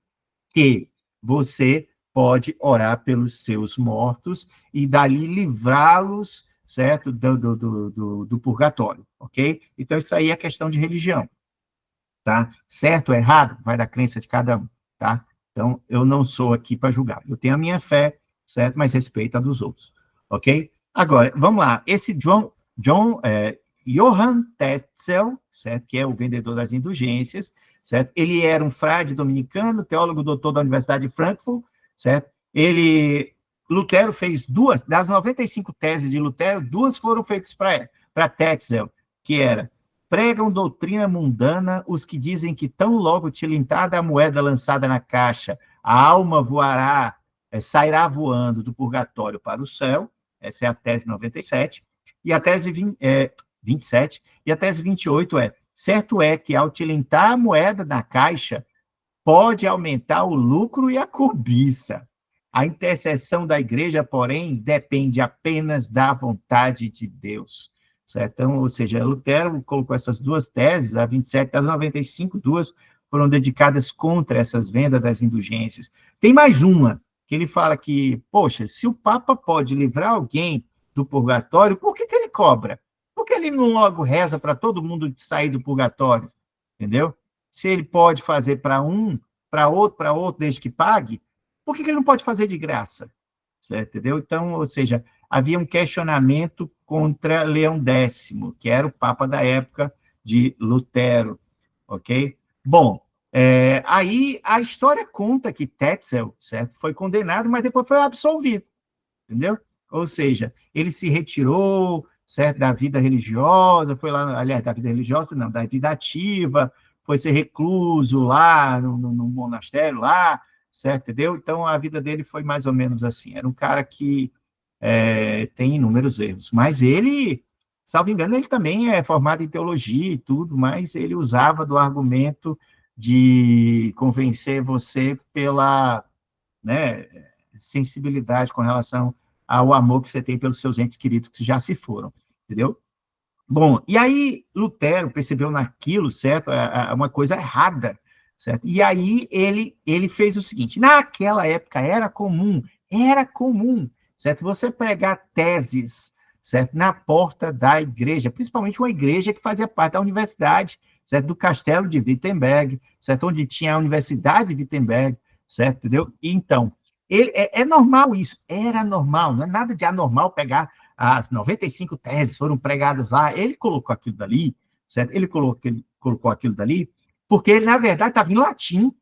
que você pode orar pelos seus mortos e dali livrá-los, certo, do purgatório, ok? Então, isso aí é questão de religião, tá? Certo ou errado, vai da crença de cada um, tá? Então, eu não sou aqui para julgar. Eu tenho a minha fé, certo? Mas respeito a dos outros, ok? Agora, vamos lá. Esse Johann Tetzel, certo? Que é o vendedor das indulgências, certo? Ele era um frade dominicano, teólogo doutor da Universidade de Frankfurt, certo? Lutero fez 2, das 95 teses de Lutero, 2 foram feitas para Tetzel, que era: pregam doutrina mundana os que dizem que tão logo tilintada a moeda lançada na caixa, a alma voará, sairá voando do purgatório para o céu. Essa é a tese 97. E a tese 27. E a tese 28 é: certo é que, ao tilintar a moeda na caixa, pode aumentar o lucro e a cobiça. A intercessão da igreja, porém, depende apenas da vontade de Deus. Certo? Então, ou seja, Lutero colocou essas 2 teses, a 27 e a 95, 2 foram dedicadas contra essas vendas das indulgências. Tem mais uma, que ele fala que, poxa, se o Papa pode livrar alguém do purgatório, por que ele cobra? Por que ele não logo reza para todo mundo sair do purgatório? Entendeu? Se ele pode fazer para um, para outro, desde que pague, por que ele não pode fazer de graça? Certo? Entendeu? Então, ou seja, havia um questionamento contra Leão X, que era o Papa da época de Lutero, ok? Bom, aí a história conta que Tetzel, certo, foi condenado, mas depois foi absolvido, entendeu? Ou seja, ele se retirou, certo, da vida religiosa, foi lá, aliás, da vida religiosa não, da vida ativa, foi ser recluso lá no monastério lá, certo, entendeu? Então, a vida dele foi mais ou menos assim. Era um cara que tem inúmeros erros, mas ele, salvo engano, ele também é formado em teologia e tudo, mas ele usava do argumento de convencer você pela, né, sensibilidade com relação ao amor que você tem pelos seus entes queridos que já se foram, entendeu? Bom, e aí Lutero percebeu naquilo, certo, uma coisa errada, certo? E aí ele fez o seguinte: naquela época era comum, certo? Você pregar teses, certo, na porta da igreja, principalmente uma igreja que fazia parte da universidade, certo, do castelo de Wittenberg, certo, onde tinha a Universidade de Wittenberg, certo, entendeu? E então, é normal isso, era normal, não é nada de anormal pegar as 95 teses foram pregadas lá, ele colocou aquilo dali, certo? Ele colocou aquilo dali, porque ele, na verdade, estava em latim,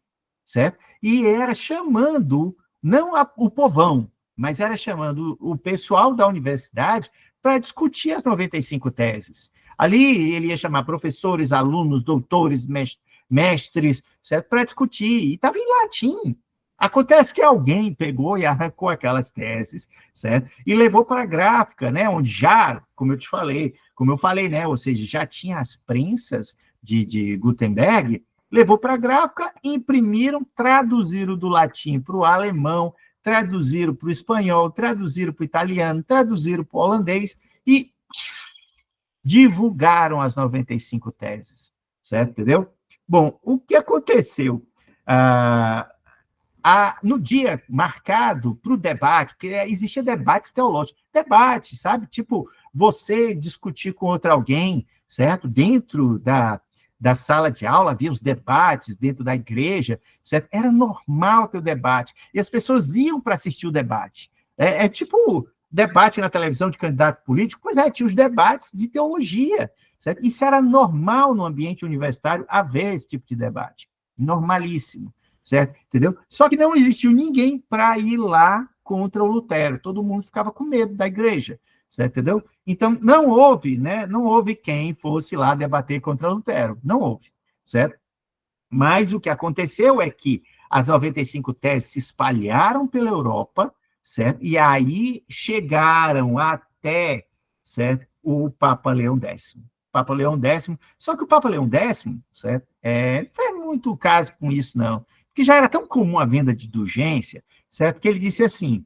certo? E era chamando, não o povão, mas era chamando o pessoal da universidade para discutir as 95 teses. Ali ele ia chamar professores, alunos, doutores, mestres, certo? Para discutir, e estava em latim. Acontece que alguém pegou e arrancou aquelas teses, certo? E levou para a gráfica, né? Onde já, como eu falei, né? Ou seja, já tinha as prensas de Gutenberg, levou para a gráfica, imprimiram, traduziram do latim para o alemão, traduziram para o espanhol, traduziram para o italiano, traduziram para o holandês e divulgaram as 95 teses, certo? Entendeu? Bom, o que aconteceu? No dia marcado para o debate, porque existia debates teológicos, debate, sabe? Tipo, você discutir com outro alguém, certo? Dentro da sala de aula, havia os debates dentro da igreja, certo? Era normal ter o debate, e as pessoas iam para assistir o debate. É tipo debate na televisão de candidato político, pois tinha os debates de teologia, certo? Isso era normal no ambiente universitário haver esse tipo de debate, normalíssimo, certo? Entendeu? Só que não existiu ninguém para ir lá contra o Lutero, todo mundo ficava com medo da igreja, certo? Entendeu? Então, não houve, né? Não houve quem fosse lá debater contra Lutero, não houve, certo? Mas o que aconteceu é que as 95 teses se espalharam pela Europa, certo? E aí chegaram até, certo? O Papa Leão X. Papa Leão X, só que o Papa Leão X, certo? Não fez muito caso com isso, não, porque já era tão comum a venda de indulgência, certo? Que ele disse assim,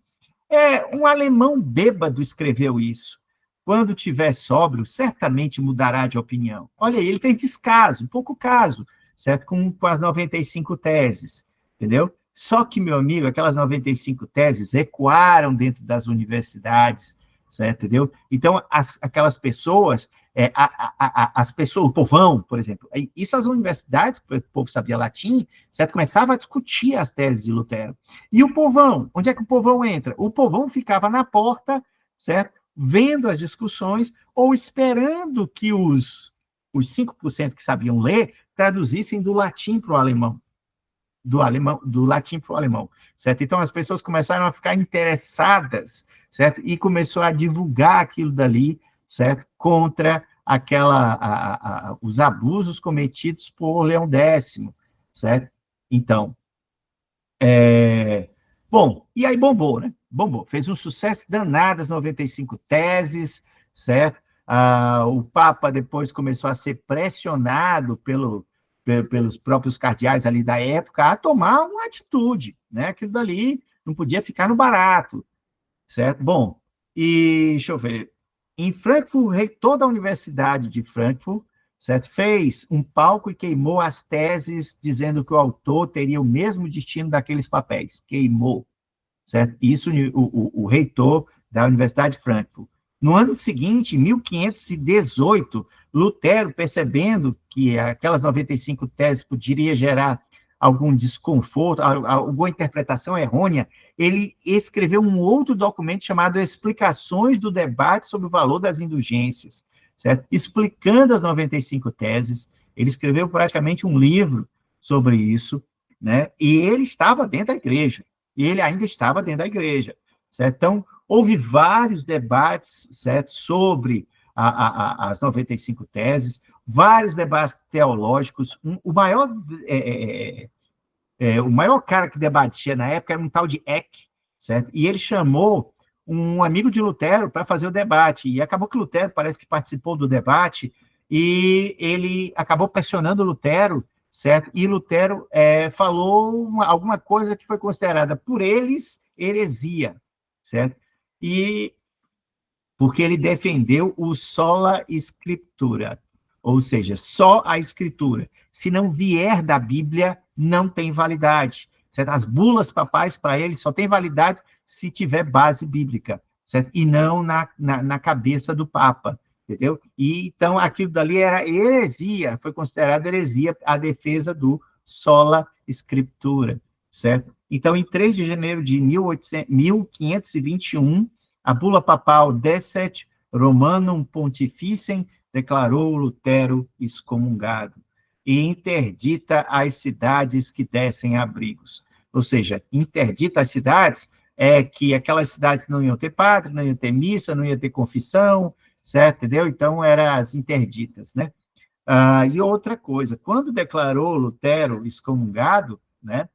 um alemão bêbado escreveu isso. Quando tiver sóbrio, certamente mudará de opinião. Olha aí, ele fez descaso, um pouco caso, certo? Com as 95 teses, entendeu? Só que, meu amigo, aquelas 95 teses ecoaram dentro das universidades, certo? Entendeu? Então, aquelas pessoas, as pessoas, o povão, por exemplo, isso as universidades, que o povo sabia latim, certo? Começava a discutir as teses de Lutero. E o povão, onde é que o povão entra? O povão ficava na porta, certo? Vendo as discussões ou esperando que os 5% que sabiam ler traduzissem do latim para o alemão. Do latim para o alemão, certo? Então, as pessoas começaram a ficar interessadas, certo? E começou a divulgar aquilo dali, certo? Contra os abusos cometidos por Leão X, certo? Então, bom, e aí bombou, né? Bombou, fez um sucesso danado as 95 teses, certo? O Papa depois começou a ser pressionado pelos próprios cardeais ali da época a tomar uma atitude, né? Aquilo dali não podia ficar no barato, certo? Bom, e deixa eu ver, em Frankfurt, o reitor da Universidade de Frankfurt, certo? Fez um palco e queimou as teses, dizendo que o autor teria o mesmo destino daqueles papéis. Queimou, certo? Isso o reitor da Universidade de Frankfurt. No ano seguinte, em 1518, Lutero, percebendo que aquelas 95 teses poderiam gerar algum desconforto, alguma interpretação errônea, ele escreveu um outro documento chamado Explicações do Debate sobre o Valor das Indulgências, certo? Explicando as 95 teses. Ele escreveu praticamente um livro sobre isso, né? E ele estava dentro da igreja. E ele ainda estava dentro da igreja, certo? Então, houve vários debates, certo, sobre as 95 teses, vários debates teológicos. O maior cara que debatia na época era um tal de Eck, certo? E ele chamou um amigo de Lutero para fazer o debate, e acabou que Lutero parece que participou do debate, e ele acabou pressionando Lutero, certo? E Lutero falou alguma coisa que foi considerada por eles heresia, certo? E porque ele defendeu o sola scriptura, ou seja, só a escritura. Se não vier da Bíblia, não tem validade, certo? As bulas papais, para ele, só tem validade se tiver base bíblica, certo? E não na cabeça do Papa, entendeu? E, então, aquilo dali era heresia, foi considerado heresia a defesa do sola scriptura, certo? Então, em 3 de janeiro de 1521, a bula papal Decet Romanum Pontificem declarou Lutero excomungado e interdita as cidades que dessem abrigos. Ou seja, interdita as cidades que aquelas cidades não iam ter padre, não iam ter missa, não iam ter confissão, certo? Entendeu? Então, eram as interditas, né? E outra coisa, quando declarou Lutero excomungado, né,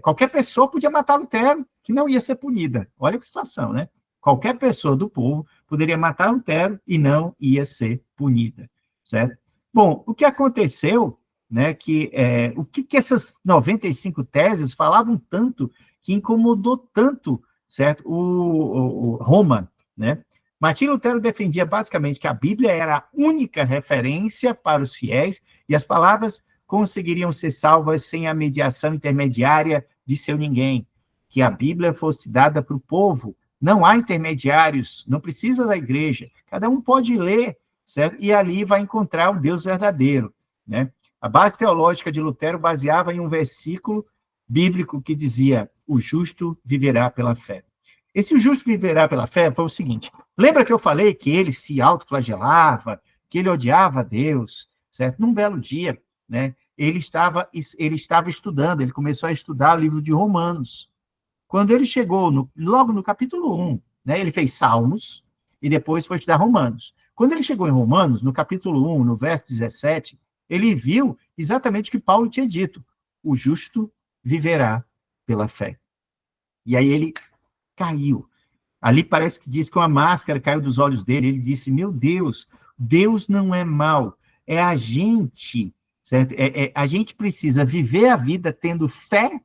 qualquer pessoa podia matar Lutero, que não ia ser punida. Olha que situação, né? Qualquer pessoa do povo poderia matar Lutero e não ia ser punida, certo? Bom, o que aconteceu, né, o que essas 95 teses falavam tanto, que incomodou tanto, certo, o Roma, né? Martim Lutero defendia basicamente que a Bíblia era a única referência para os fiéis e as palavras conseguiriam ser salvas sem a mediação intermediária de seu ninguém, que a Bíblia fosse dada para o povo. Não há intermediários, não precisa da igreja. Cada um pode ler, certo? E ali vai encontrar o Deus verdadeiro, né? A base teológica de Lutero baseava em um versículo bíblico que dizia: o justo viverá pela fé. Esse o justo viverá pela fé foi o seguinte: lembra que eu falei que ele se autoflagelava, que ele odiava a Deus, certo? Num belo dia, né, ele estava estudando, ele começou a estudar o livro de Romanos. Quando ele chegou logo no capítulo 1, né, ele fez Salmos e depois foi estudar Romanos. Quando ele chegou em Romanos, no capítulo 1, no verso 17, ele viu exatamente o que Paulo tinha dito: o justo viverá pela fé. E aí ele caiu. Ali parece que diz que uma máscara caiu dos olhos dele. Ele disse: meu Deus, Deus não é mau, é a gente, certo? A gente precisa viver a vida tendo fé,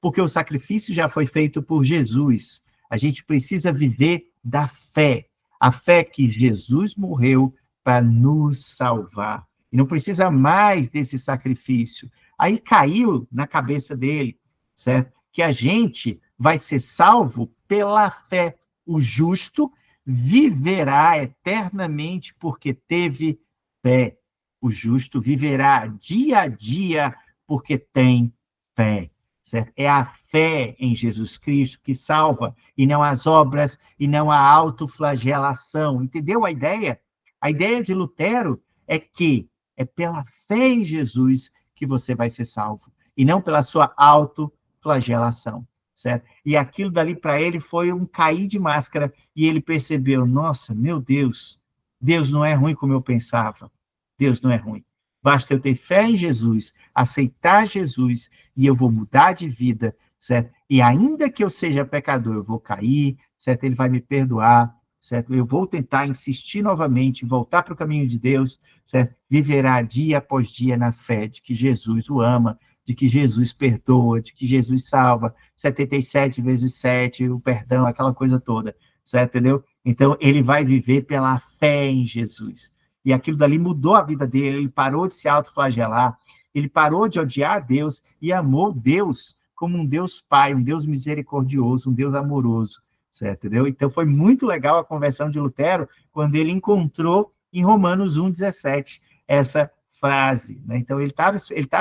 porque o sacrifício já foi feito por Jesus. A gente precisa viver da fé, a fé que Jesus morreu para nos salvar. E não precisa mais desse sacrifício. Aí caiu na cabeça dele, certo? Que a gente vai ser salvo pela fé. O justo viverá eternamente porque teve fé. O justo viverá dia a dia porque tem fé. Certo? É a fé em Jesus Cristo que salva, e não as obras, e não a autoflagelação. Entendeu a ideia? A ideia de Lutero é que é pela fé em Jesus que você vai ser salvo, e não pela sua autoflagelação. Certo? E aquilo dali para ele foi um cair de máscara, e ele percebeu: nossa, meu Deus, Deus não é ruim como eu pensava. Deus não é ruim. Basta eu ter fé em Jesus, aceitar Jesus, e eu vou mudar de vida, certo? E ainda que eu seja pecador, eu vou cair, certo? Ele vai me perdoar, certo? Eu vou tentar insistir novamente, voltar para o caminho de Deus, certo? Viverá dia após dia na fé de que Jesus o ama, de que Jesus perdoa, de que Jesus salva, 77 vezes 7, o perdão, aquela coisa toda, certo? Entendeu? Então, ele vai viver pela fé em Jesus. E aquilo dali mudou a vida dele, ele parou de se autoflagelar, ele parou de odiar a Deus e amou Deus como um Deus Pai, um Deus misericordioso, um Deus amoroso, certo? Entendeu? Então, foi muito legal a conversão de Lutero, quando ele encontrou em Romanos 1,17 essa frase, né? Então, ele estava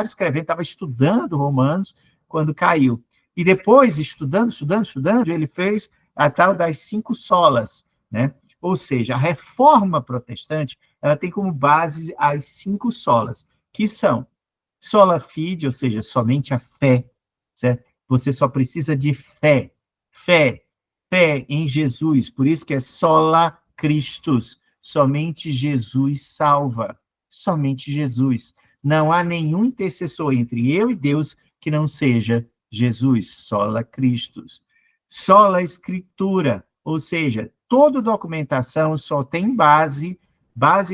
escrevendo, estava estudando Romanos, quando caiu. E depois, estudando, ele fez a tal das 5 solas, né? Ou seja, a reforma protestante, ela tem como base as 5 solas, que são sola fide, ou seja, somente a fé, certo? Você só precisa de fé, fé, fé em Jesus, por isso que é sola Christus, somente Jesus salva, somente Jesus. Não há nenhum intercessor entre eu e Deus que não seja Jesus, sola Christus. Sola Escritura, ou seja, toda documentação só tem base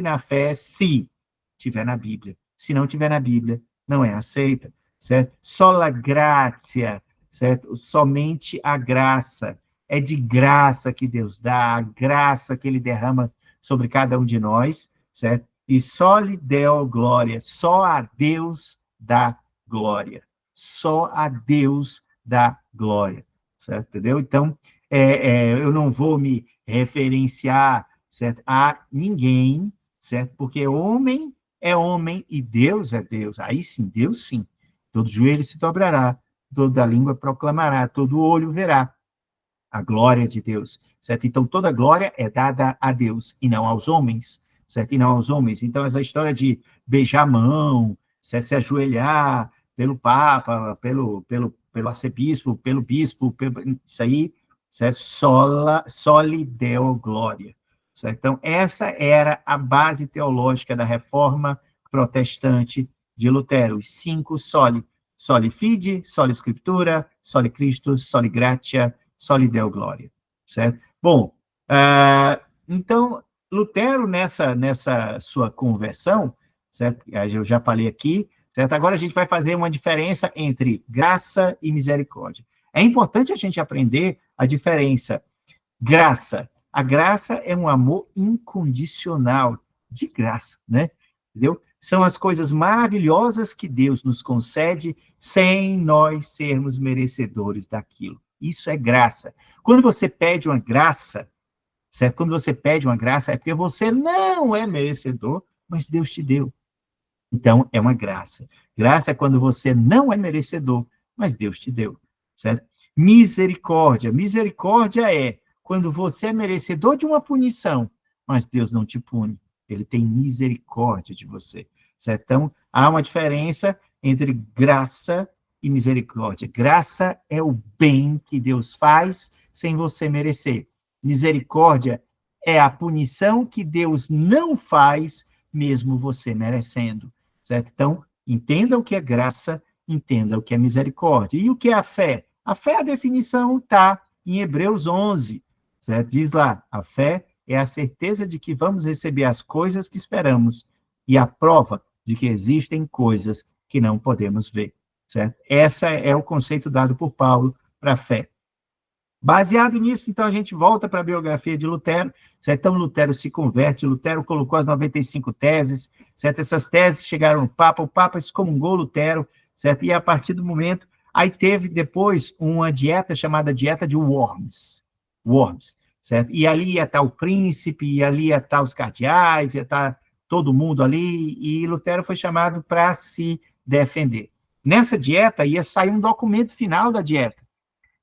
na fé se tiver na Bíblia. Se não tiver na Bíblia, não é aceita, certo? Sola gratia, certo? Somente a graça. É de graça que Deus dá, a graça que ele derrama sobre cada um de nós, certo? E só lhe deu glória, só a Deus dá glória. Só a Deus dá glória, certo? Entendeu? Então, eu não vou me referenciar, certo, a ninguém, certo? Porque homem é homem e Deus é Deus. Aí sim, Deus sim. Todo joelho se dobrará, toda língua proclamará, todo olho verá a glória de Deus, certo? Então, toda glória é dada a Deus e não aos homens, certo? E não aos homens. Então, essa história de beijar a mão, certo? Se ajoelhar pelo Papa, pelo arcebispo, pelo bispo, isso aí, certo? Soli Deo glória, certo? Então, essa era a base teológica da reforma protestante de Lutero, os 5 soli. Soli fide, soli scriptura, soli Christus, soli gratia, soli Deo gloria, certo? Bom, então, Lutero, nessa sua conversão, certo? Eu já falei aqui, certo? Agora a gente vai fazer uma diferença entre graça e misericórdia. É importante a gente aprender a diferença. Graça. A graça é um amor incondicional, de graça, né? Entendeu? São as coisas maravilhosas que Deus nos concede sem nós sermos merecedores daquilo. Isso é graça. Quando você pede uma graça, certo? Quando você pede uma graça, é porque você não é merecedor, mas Deus te deu. Então, é uma graça. Graça é quando você não é merecedor, mas Deus te deu, certo? Misericórdia. Misericórdia é quando você é merecedor de uma punição, mas Deus não te pune. Ele tem misericórdia de você, certo? Então, há uma diferença entre graça e misericórdia. Graça é o bem que Deus faz sem você merecer. Misericórdia é a punição que Deus não faz, mesmo você merecendo, certo? Então, entenda o que é graça, entenda o que é misericórdia. E o que é a fé? A fé, a definição está em Hebreus 11, certo? Diz lá, a fé é a certeza de que vamos receber as coisas que esperamos e a prova de que existem coisas que não podemos ver, certo? Esse é o conceito dado por Paulo para a fé. Baseado nisso, então, a gente volta para a biografia de Lutero, certo? Então, Lutero se converte, Lutero colocou as 95 teses, certo? Essas teses chegaram no Papa, o Papa excomungou Lutero, certo? E a partir do momento, aí teve depois uma dieta chamada dieta de Worms, certo? E ali ia estar o príncipe, e ali ia estar os cardeais, ia estar todo mundo ali, e Lutero foi chamado para se defender. Nessa dieta ia sair um documento final da dieta.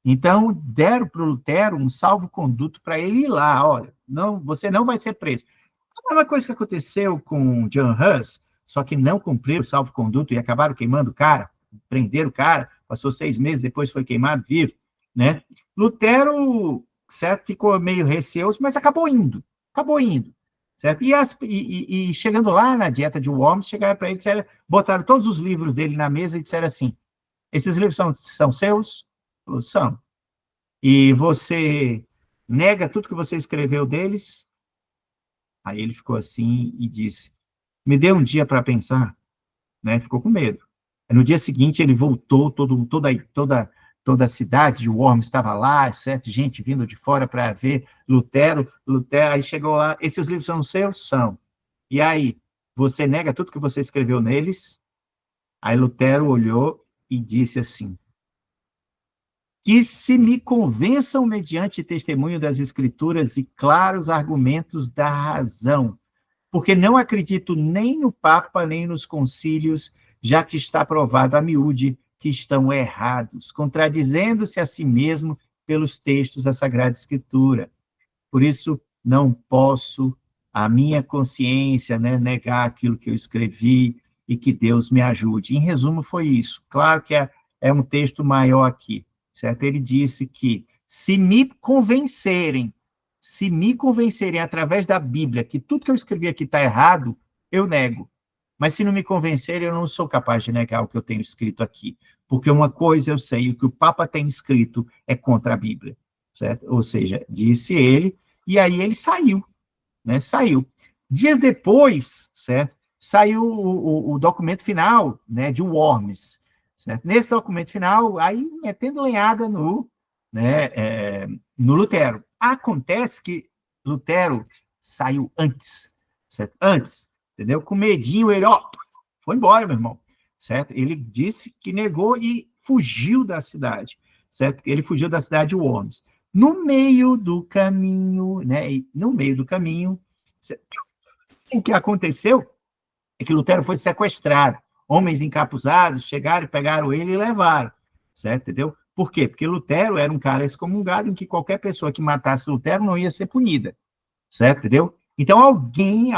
Então, deram para o Lutero um salvo-conduto para ele ir lá, olha, não, você não vai ser preso. A mesma coisa que aconteceu com John Hus, só que não cumpriram o salvo-conduto e acabaram queimando o cara, prenderam o cara, passou 6 meses, depois foi queimado vivo, né? Lutero, certo, ficou meio receoso, mas acabou indo, certo? E chegando lá na dieta de Worms, chegaram para ele, disseram, botaram todos os livros dele na mesa e disseram assim, esses livros são seus? São. E você nega tudo que você escreveu deles? Aí ele ficou assim e disse, me dê um dia para pensar, né? Ficou com medo. No dia seguinte ele voltou, toda a cidade de Worms estava lá, certo? Gente vindo de fora para ver Lutero, aí chegou lá, esses livros são seus? São. E aí, você nega tudo que você escreveu neles? Aí Lutero olhou e disse assim, que se me convençam mediante testemunho das Escrituras e claros argumentos da razão, porque não acredito nem no Papa, nem nos concílios, já que está provado a miúde que estão errados, contradizendo-se a si mesmo pelos textos da Sagrada Escritura. Por isso, não posso, a minha consciência, né, negar aquilo que eu escrevi e que Deus me ajude. Em resumo, foi isso. Claro que é um texto maior aqui, certo? Ele disse que se me convencerem através da Bíblia que tudo que eu escrevi aqui está errado, eu nego. Mas se não me convencerem, eu não sou capaz de negar o que eu tenho escrito aqui. Porque uma coisa eu sei, o que o Papa tem escrito é contra a Bíblia, certo? Ou seja, disse ele, e aí ele saiu, né? Saiu. Dias depois, certo? Saiu o documento final, né, de Worms, certo? Nesse documento final, aí metendo lenhada no Lutero. Acontece que Lutero saiu antes, certo? Antes, entendeu? Com medinho, ele, foi embora, meu irmão, certo? Ele disse que negou e fugiu da cidade, certo? Ele fugiu da cidade de Worms. No meio do caminho, né? O que aconteceu é que Lutero foi sequestrado. Homens encapuzados chegaram, pegaram ele e levaram, certo? Entendeu? Por quê? Porque Lutero era um cara excomungado em que qualquer pessoa que matasse Lutero não ia ser punida, certo? Entendeu? Então, alguém,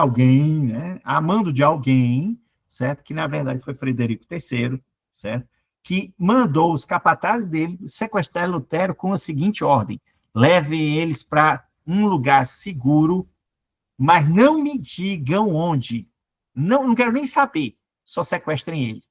né, amando de alguém, certo? Que, na verdade, foi Frederico III, certo? Que mandou os capatazes dele sequestrar Lutero com a seguinte ordem: levem eles para um lugar seguro, mas não me digam onde. Não quero nem saber, só sequestrem ele.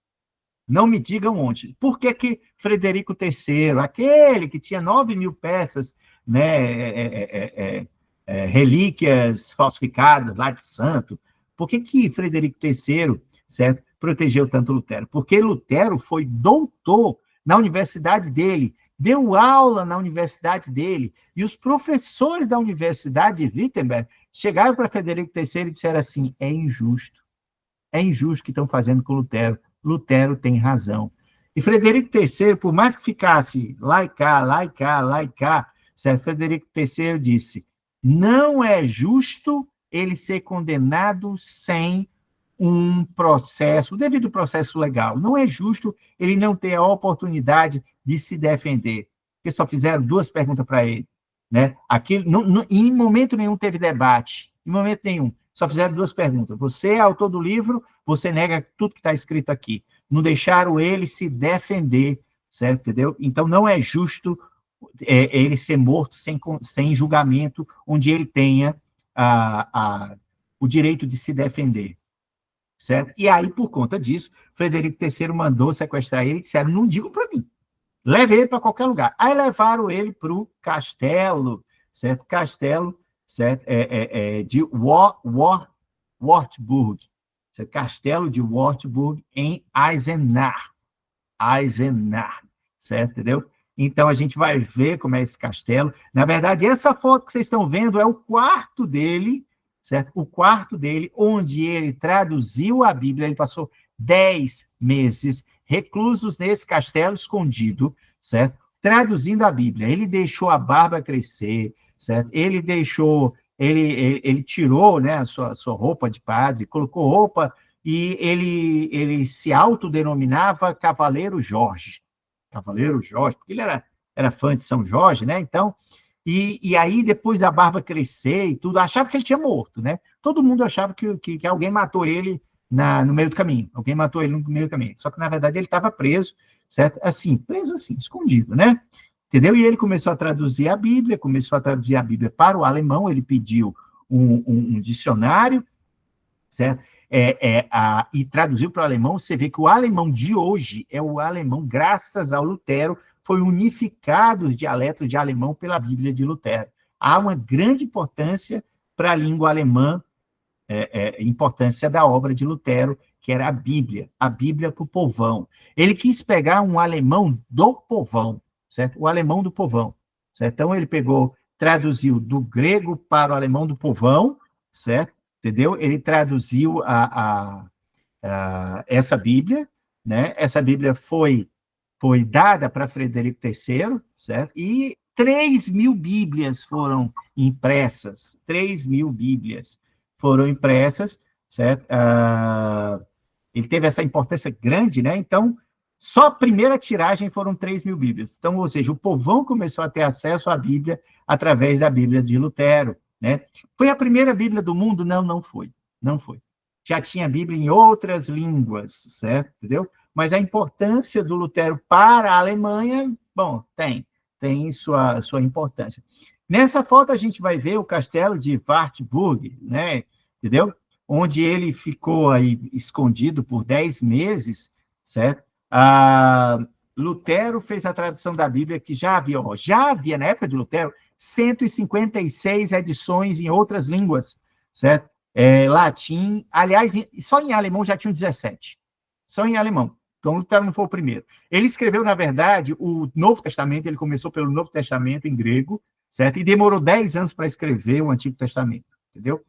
Não me digam onde. Por que que Frederico III, aquele que tinha 9.000 peças, né, relíquias falsificadas lá de santo, por que que Frederico III, certo, protegeu tanto Lutero? Porque Lutero foi doutor na universidade dele, deu aula na universidade dele, e os professores da Universidade de Wittenberg chegaram para Frederico III e disseram assim: é injusto o que estão fazendo com Lutero. Lutero tem razão. E Frederico III, por mais que ficasse lá e cá, certo? Frederico III disse: não é justo ele ser condenado sem um processo, o devido processo legal. Não é justo ele não ter a oportunidade de se defender. Porque só fizeram 2 perguntas para ele. Né? Aquilo, em momento nenhum teve debate, em momento nenhum. Só fizeram 2 perguntas. Você é autor do livro, você nega tudo que está escrito aqui. Não deixaram ele se defender, certo? Entendeu? Então, não é justo ele ser morto sem julgamento, onde ele tenha o direito de se defender, certo? E aí, por conta disso, Frederico III mandou sequestrar ele e disseram: não digo para mim, leve ele para qualquer lugar. Aí levaram ele para o castelo, certo? Castelo, certo? De Wartburg, certo? Castelo de Wartburg, em Eisenach, certo? Entendeu? Então, a gente vai ver como é esse castelo. Na verdade, essa foto que vocês estão vendo é o quarto dele, certo? O quarto dele, onde ele traduziu a Bíblia. Ele passou 10 meses reclusos nesse castelo escondido, certo? Traduzindo a Bíblia. Ele deixou a barba crescer, certo? Ele tirou, né, a sua roupa de padre, colocou roupa, e ele se autodenominava Cavaleiro Jorge, porque ele era fã de São Jorge, né? Então, e aí, depois da barba crescer e tudo, achava que ele tinha morto, né? Todo mundo achava que alguém matou ele no meio do caminho. Alguém matou ele no meio do caminho. Só que, na verdade, ele estava preso, certo? Assim, preso assim, escondido, né? Entendeu? E ele começou a traduzir a Bíblia, para o alemão. Ele pediu um dicionário, certo? E traduziu para o alemão. Você vê que o alemão de hoje é o alemão, graças ao Lutero, foi unificado os dialetos de alemão pela Bíblia de Lutero. Há uma grande importância para a língua alemã, importância da obra de Lutero, que era a Bíblia para o povão. Ele quis pegar um alemão do povão, certo? O alemão do povão, certo? Então, ele traduziu do grego para o alemão do povão, certo? Entendeu? Ele traduziu essa Bíblia, né? Essa Bíblia foi dada para Frederico III, certo? E 3.000 Bíblias foram impressas, 3.000 Bíblias foram impressas, certo? Ele teve essa importância grande, né? Então, só a primeira tiragem foram 3.000 Bíblias. Então, ou seja, o povão começou a ter acesso à Bíblia através da Bíblia de Lutero, né? Foi a primeira Bíblia do mundo? Não, não foi. Não foi. Já tinha Bíblia em outras línguas, certo? Entendeu? Mas a importância do Lutero para a Alemanha, bom, tem sua importância. Nessa foto, a gente vai ver o castelo de Wartburg, né? Entendeu? Onde ele ficou aí escondido por 10 meses, certo? Lutero fez a tradução da Bíblia, que já havia, na época de Lutero, 156 edições em outras línguas, certo? Latim, aliás, só em alemão já tinham 17. Só em alemão. Então, Lutero não foi o primeiro. Ele escreveu, na verdade, o Novo Testamento. Ele começou pelo Novo Testamento em grego, certo? E demorou 10 anos para escrever o Antigo Testamento, entendeu?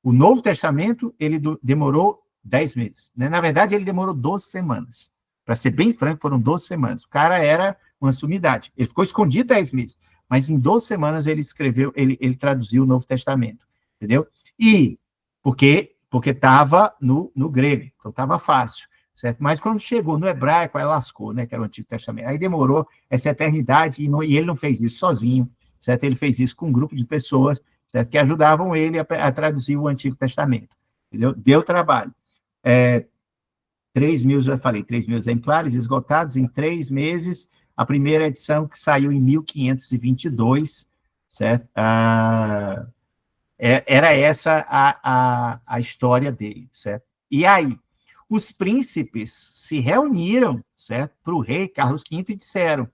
O Novo Testamento, ele demorou 10 meses. Né? Na verdade, ele demorou 12 semanas. Para ser bem franco, foram 12 semanas. O cara era uma sumidade. Ele ficou escondido 10 meses, mas em 12 semanas ele escreveu, ele traduziu o Novo Testamento, entendeu? E porque estava no grego, então estava fácil, certo? Mas quando chegou no hebraico, aí lascou, né? Que era o Antigo Testamento. Aí demorou essa eternidade, e ele não fez isso sozinho, certo? Ele fez isso com um grupo de pessoas, certo? Que ajudavam ele a traduzir o Antigo Testamento, entendeu? Deu trabalho. 3.000, já falei, 3.000 exemplares esgotados em 3 meses. A primeira edição que saiu em 1522, certo? Era essa a história dele, certo? E aí, os príncipes se reuniram, certo, para o rei Carlos V e disseram: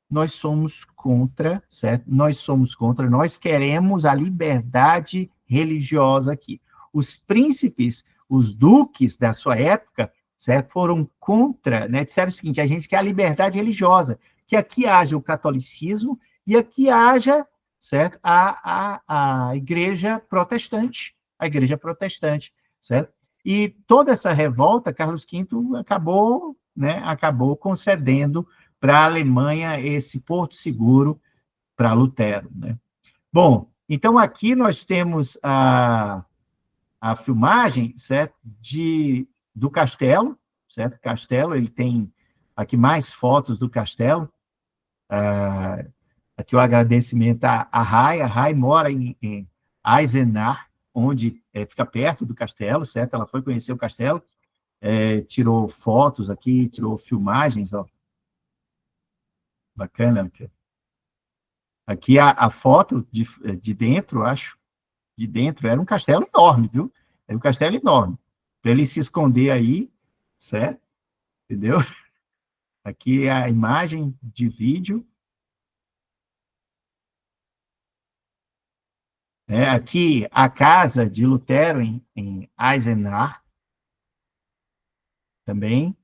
nós somos contra, certo? Nós somos contra, nós queremos a liberdade religiosa aqui. Os príncipes, os duques da sua época, certo, foram contra, né? Disseram o seguinte: a gente quer a liberdade religiosa, que aqui haja o catolicismo e aqui haja, certo, a igreja protestante, certo? E toda essa revolta, Carlos V acabou, né, acabou concedendo para a Alemanha esse porto seguro para Lutero, né? Bom, então aqui nós temos a filmagem, certo, do castelo, certo? Castelo, ele tem aqui mais fotos do castelo. Aqui o agradecimento a Rai. A Rai mora em Eisenach, onde fica perto do castelo, certo? Ela foi conhecer o castelo, tirou fotos aqui, tirou filmagens, ó. Bacana. Aqui a foto de dentro, acho, de dentro, era um castelo enorme, viu? Era um castelo enorme. Para ele se esconder aí, certo? Entendeu? Aqui a imagem de vídeo. Aqui a casa de Lutero em Eisenach, também.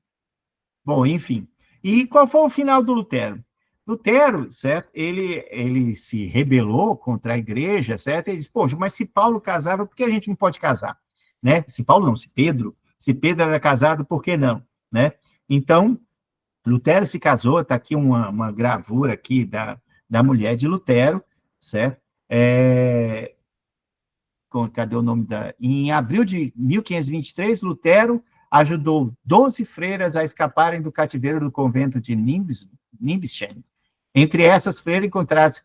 Bom, enfim. E qual foi o final do Lutero? Lutero, certo? Ele se rebelou contra a igreja, certo? Ele disse: poxa, mas se Paulo casava, por que a gente não pode casar? Né? Se Paulo não, se Pedro era casado, por que não? Né? Então, Lutero se casou, está aqui uma gravura aqui da mulher de Lutero, certo? Cadê o nome da... Em abril de 1523, Lutero ajudou 12 freiras a escaparem do cativeiro do convento de Nimbischen. Entre essas freiras encontraram-se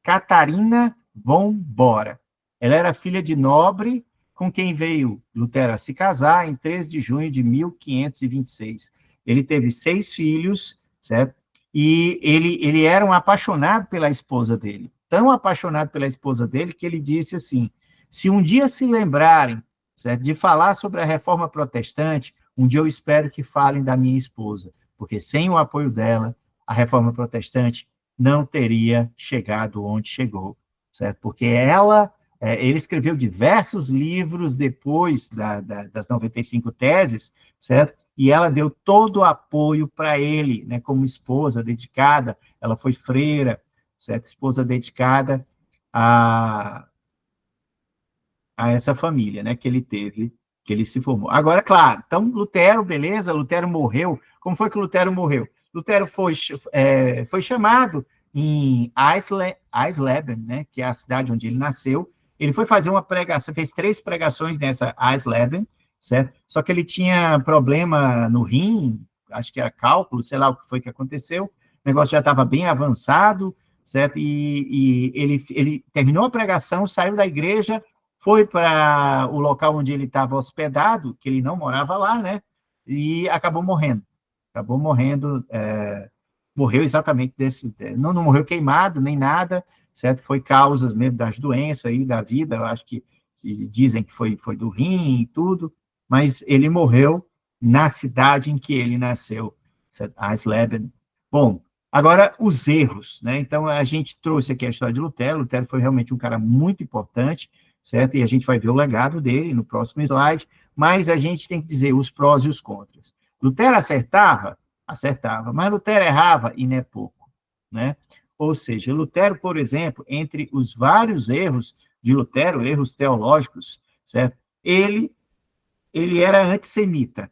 Catarina von Bora. Ela era filha de nobre, com quem veio Lutero a se casar em 13 de junho de 1526. Ele teve 6 filhos, certo? E ele era um apaixonado pela esposa dele. Tão apaixonado pela esposa dele que ele disse assim: se um dia se lembrarem, certo, de falar sobre a reforma protestante, um dia eu espero que falem da minha esposa, porque sem o apoio dela, a reforma protestante não teria chegado onde chegou, certo? Porque ele escreveu diversos livros depois das 95 teses, certo? E ela deu todo o apoio para ele, né, como esposa dedicada. Ela foi freira, certo? Esposa dedicada a essa família, né, que ele teve, que ele se formou. Agora, claro, então, Lutero, beleza, Lutero morreu. Como foi que Lutero morreu? Lutero foi chamado em Eisleben, né, que é a cidade onde ele nasceu. Ele foi fazer uma pregação, fez 3 pregações nessa Eisleben, certo? Só que ele tinha problema no rim, acho que era cálculo, sei lá o que foi que aconteceu. O negócio já estava bem avançado, certo? E ele terminou a pregação, saiu da igreja, foi para o local onde ele estava hospedado, que ele não morava lá, né? E acabou morrendo. Morreu exatamente desse... Não morreu queimado, nem nada, certo? Foi causas mesmo das doenças aí, da vida, eu acho que dizem que foi do rim e tudo, mas ele morreu na cidade em que ele nasceu, Eisleben. Bom, agora os erros, né? Então, a gente trouxe aqui a história de Lutero. Lutero foi realmente um cara muito importante, certo? E a gente vai ver o legado dele no próximo slide, mas a gente tem que dizer os prós e os contras. Lutero acertava? Acertava, mas Lutero errava, e não é pouco, né? Ou seja, Lutero, por exemplo, entre os vários erros de Lutero, erros teológicos, certo? Ele era antissemita,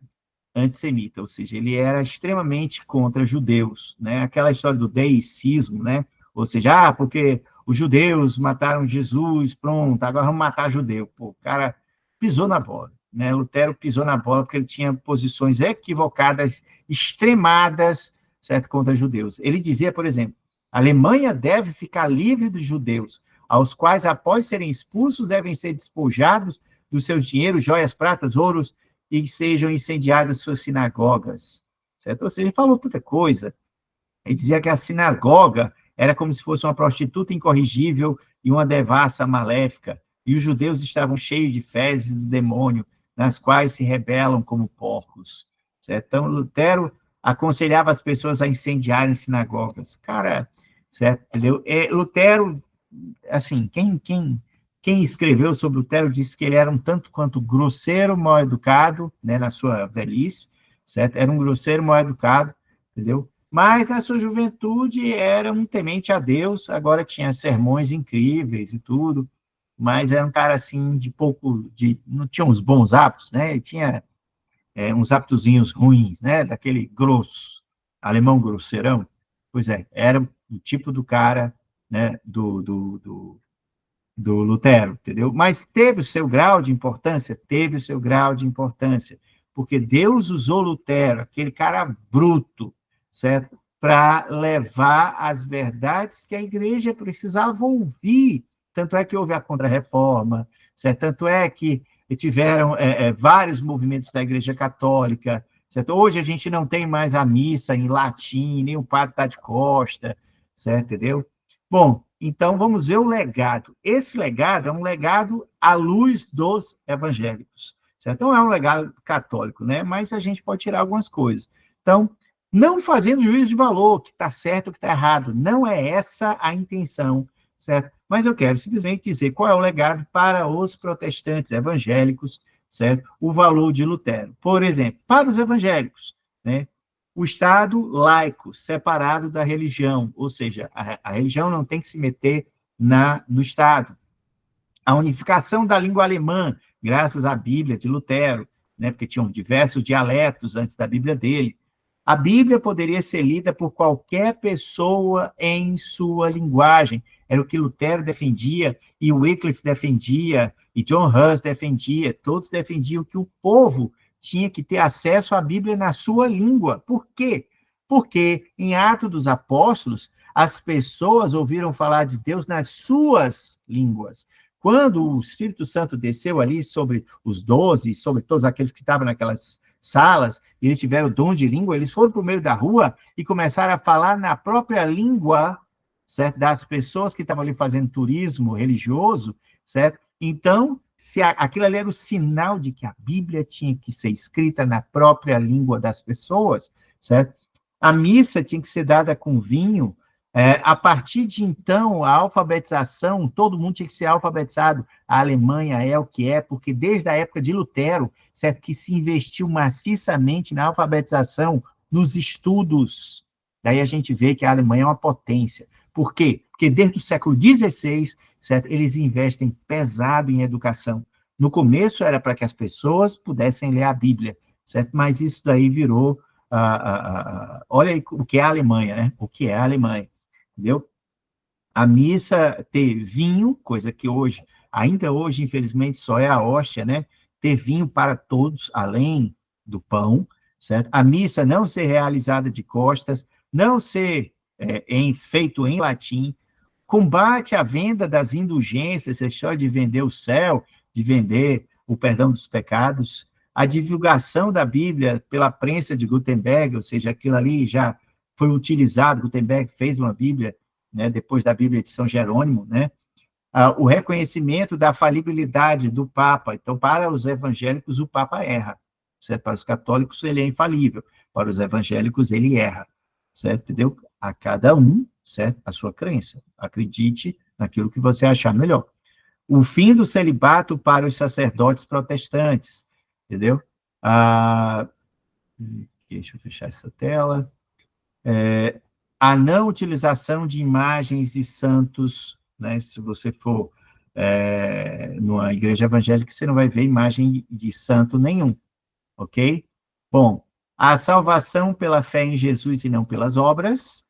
ou seja, ele era extremamente contra judeus, né? Aquela história do deicismo, né? Ou seja, porque os judeus mataram Jesus, pronto, agora vamos matar judeu. Pô, o cara pisou na bola, né? Lutero pisou na bola porque ele tinha posições equivocadas, extremadas, certo, contra judeus. Ele dizia, por exemplo, a Alemanha deve ficar livre dos judeus, aos quais, após serem expulsos, devem ser despojados dos seus dinheiros, joias, pratas, ouros, e que sejam incendiadas suas sinagogas, certo? Ou seja, ele falou tanta coisa. Ele dizia que a sinagoga era como se fosse uma prostituta incorrigível e uma devassa maléfica. e os judeus estavam cheios de fezes do demônio, nas quais se rebelam como porcos. Certo? Então, Lutero aconselhava as pessoas a incendiarem sinagogas. Cara, certo? Entendeu? Lutero, assim, quem escreveu sobre Lutero disse que ele era um tanto quanto grosseiro, mal educado, né, na sua velhice, certo? Era um grosseiro, mal educado, entendeu? Mas na sua juventude era um temente a Deus, agora tinha sermões incríveis e tudo, mas era um cara assim não tinha uns bons hábitos, né? Ele tinha uns hábitozinhos ruins, né? Daquele grosso, alemão grosseirão. Pois é, era o tipo do cara, né? Do Lutero, entendeu? Mas teve o seu grau de importância? Teve o seu grau de importância, porque Deus usou Lutero, aquele cara bruto, certo? Para levar as verdades que a igreja precisava ouvir. Tanto é que houve a Contra-Reforma, certo? Tanto é que tiveram vários movimentos da Igreja Católica, certo? Hoje a gente não tem mais a missa em latim, nem o padre está de costa, certo? Entendeu? Bom, então vamos ver o legado. Esse legado é um legado à luz dos evangélicos, certo? Não é um legado católico, né? Mas a gente pode tirar algumas coisas. Então, não fazendo juízo de valor, que está certo ou que está errado, não é essa a intenção, certo? Mas eu quero simplesmente dizer qual é o legado para os protestantes evangélicos, certo? O valor de Lutero. Por exemplo, para os evangélicos, né? O Estado laico, separado da religião, ou seja, a religião não tem que se meter no Estado. A unificação da língua alemã, graças à Bíblia de Lutero, né, porque tinham diversos dialetos antes da Bíblia dele. A Bíblia poderia ser lida por qualquer pessoa em sua linguagem. Era o que Lutero defendia, e Wycliffe defendia, e John Hus defendia. Todos defendiam que o povo tinha que ter acesso à Bíblia na sua língua. Por quê? Porque em Atos dos Apóstolos, as pessoas ouviram falar de Deus nas suas línguas. Quando o Espírito Santo desceu ali sobre os 12, sobre todos aqueles que estavam naquelas salas, e eles tiveram o dom de língua, eles foram para o meio da rua e começaram a falar na própria língua, certo? Das pessoas que estavam ali fazendo turismo religioso, certo? Então, se aquilo ali era o sinal de que a Bíblia tinha que ser escrita na própria língua das pessoas, certo? A missa tinha que ser dada com vinho. A partir de então, a alfabetização, todo mundo tinha que ser alfabetizado. A Alemanha é o que é, porque desde a época de Lutero, certo, que se investiu maciçamente na alfabetização, nos estudos. Daí a gente vê que a Alemanha é uma potência. Por quê? Porque desde o século XVI, certo, eles investem pesado em educação. No começo era para que as pessoas pudessem ler a Bíblia, certo? Mas isso daí virou... olha aí o que é a Alemanha, né? O que é a Alemanha. Entendeu? A missa ter vinho, coisa que hoje, ainda hoje, infelizmente, só é a hóstia, né? Ter vinho para todos, além do pão, certo? A missa não ser realizada de costas, não ser feito em latim, combate à venda das indulgências, essa história de vender o céu, de vender o perdão dos pecados, a divulgação da Bíblia pela prensa de Gutenberg, ou seja, aquilo ali já foi utilizado, Gutenberg fez uma Bíblia, né, depois da Bíblia de São Jerônimo, né, o reconhecimento da falibilidade do Papa. Então, para os evangélicos, o Papa erra, certo? Para os católicos, ele é infalível, para os evangélicos, ele erra, certo? Entendeu? A cada um, certo? A sua crença. Acredite naquilo que você achar melhor. O fim do celibato para os sacerdotes protestantes, entendeu? Deixa eu fechar essa tela. A não utilização de imagens de santos, né? Se você for numa igreja evangélica, você não vai ver imagem de santo nenhum, ok? Bom, a salvação pela fé em Jesus e não pelas obras,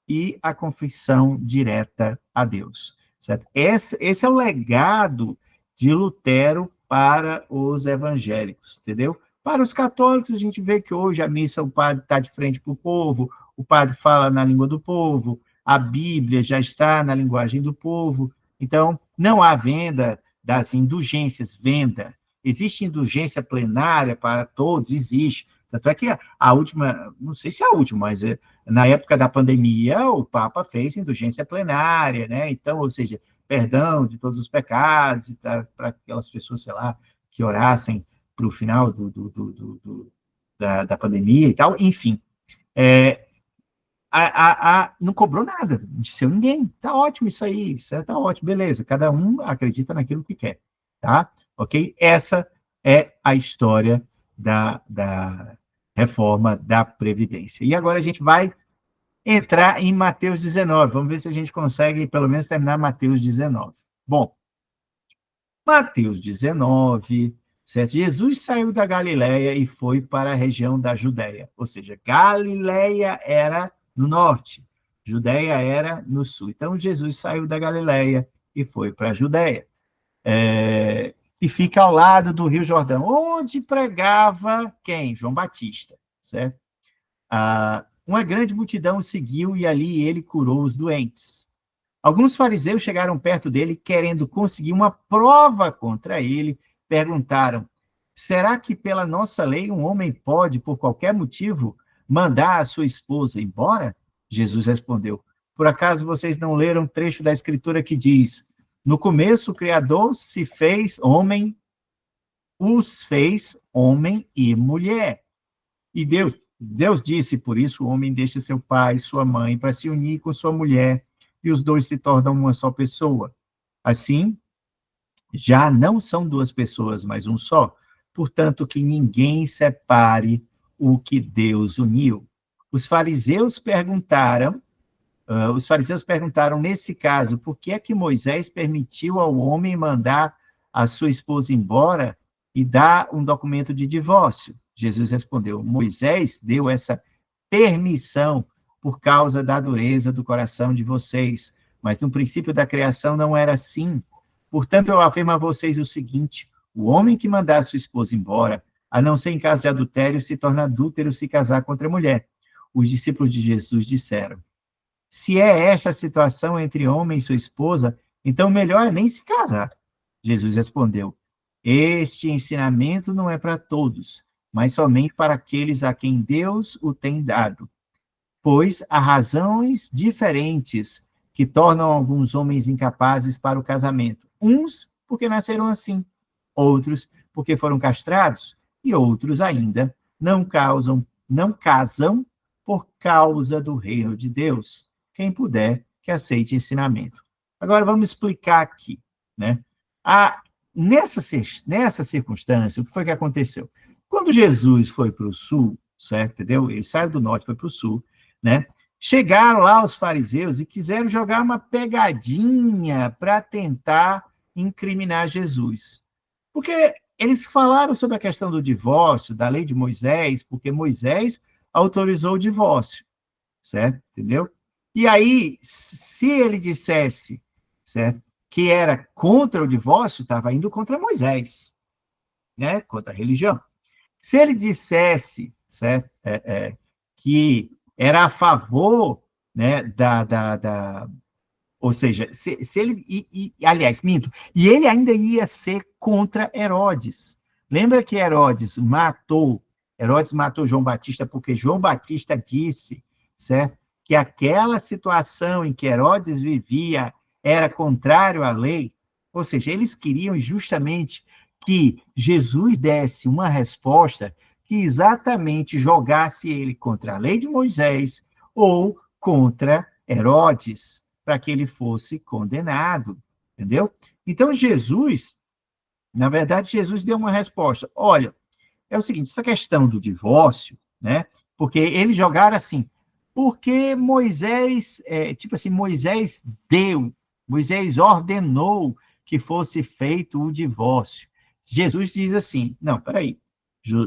e a confissão direta a Deus, certo? Esse é o legado de Lutero para os evangélicos, entendeu? Para os católicos, a gente vê que hoje a missa, o padre está de frente para o povo, o padre fala na língua do povo, a Bíblia já está na linguagem do povo, então não há venda das indulgências, venda. Existe indulgência plenária para todos? Existe. Tanto é que a última, não sei se é a última, mas na época da pandemia, o Papa fez indulgência plenária, né? Então, ou seja, perdão de todos os pecados, para aquelas pessoas, sei lá, que orassem para o final da pandemia e tal, enfim. Não cobrou nada, não disse ninguém. Tá ótimo isso aí, isso tá ótimo, beleza. Cada um acredita naquilo que quer, tá? Ok? Essa é a história da reforma da Previdência. E agora a gente vai entrar em Mateus 19. Vamos ver se a gente consegue, pelo menos, terminar Mateus 19. Bom, Mateus 19, certo? Jesus saiu da Galileia e foi para a região da Judéia. Ou seja, Galileia era no norte, Judéia era no sul. Então, Jesus saiu da Galileia e foi para a Judéia. E fica ao lado do Rio Jordão, onde pregava quem? João Batista, certo? Uma grande multidão o seguiu e ali ele curou os doentes. Alguns fariseus chegaram perto dele, querendo conseguir uma prova contra ele. Perguntaram: será que pela nossa lei um homem pode, por qualquer motivo, mandar a sua esposa embora? Jesus respondeu: por acaso vocês não leram um trecho da Escritura que diz: no começo o Criador os fez homem e mulher. E Deus disse, por isso o homem deixa seu pai e sua mãe para se unir com sua mulher, e os dois se tornam uma só pessoa. Assim, já não são duas pessoas, mas um só. Portanto, que ninguém separe o que Deus uniu. Os fariseus perguntaram, nesse caso, por que é que Moisés permitiu ao homem mandar a sua esposa embora e dar um documento de divórcio? Jesus respondeu: Moisés deu essa permissão por causa da dureza do coração de vocês, mas no princípio da criação não era assim. Portanto, eu afirmo a vocês o seguinte: o homem que mandar sua esposa embora, a não ser em caso de adultério, se torna adúltero se casar com outra mulher. Os discípulos de Jesus disseram: se é esta a situação entre homem e sua esposa, então melhor é nem se casar. Jesus respondeu: este ensinamento não é para todos, mas somente para aqueles a quem Deus o tem dado. Pois há razões diferentes que tornam alguns homens incapazes para o casamento. Uns porque nasceram assim, outros porque foram castrados, e outros ainda não casam por causa do reino de Deus. Quem puder, que aceite ensinamento. Agora vamos explicar aqui, né? Nessa circunstância, o que foi que aconteceu? Quando Jesus foi para o sul, certo? Entendeu? Ele saiu do norte, foi para o sul, né? Chegaram lá os fariseus e quiseram jogar uma pegadinha para tentar incriminar Jesus. Porque eles falaram sobre a questão do divórcio, da lei de Moisés, porque Moisés autorizou o divórcio, certo? Entendeu? E aí, se ele dissesse, certo, que era contra o divórcio, estava indo contra Moisés, né? Contra a religião. Se ele dissesse, certo, que era a favor, né, ou seja, se ele, aliás, minto, e ele ainda ia ser contra Herodes. Lembra que Herodes matou João Batista porque João Batista disse, certo, que aquela situação em que Herodes vivia era contrário à lei? Ou seja, eles queriam justamente que Jesus desse uma resposta que exatamente jogasse ele contra a lei de Moisés ou contra Herodes, para que ele fosse condenado, entendeu? Então, Jesus, na verdade, Jesus deu uma resposta. Olha, é o seguinte, essa questão do divórcio, né? Porque eles jogaram assim, porque Moisés, Moisés ordenou que fosse feito o divórcio. Jesus diz assim, não, peraí,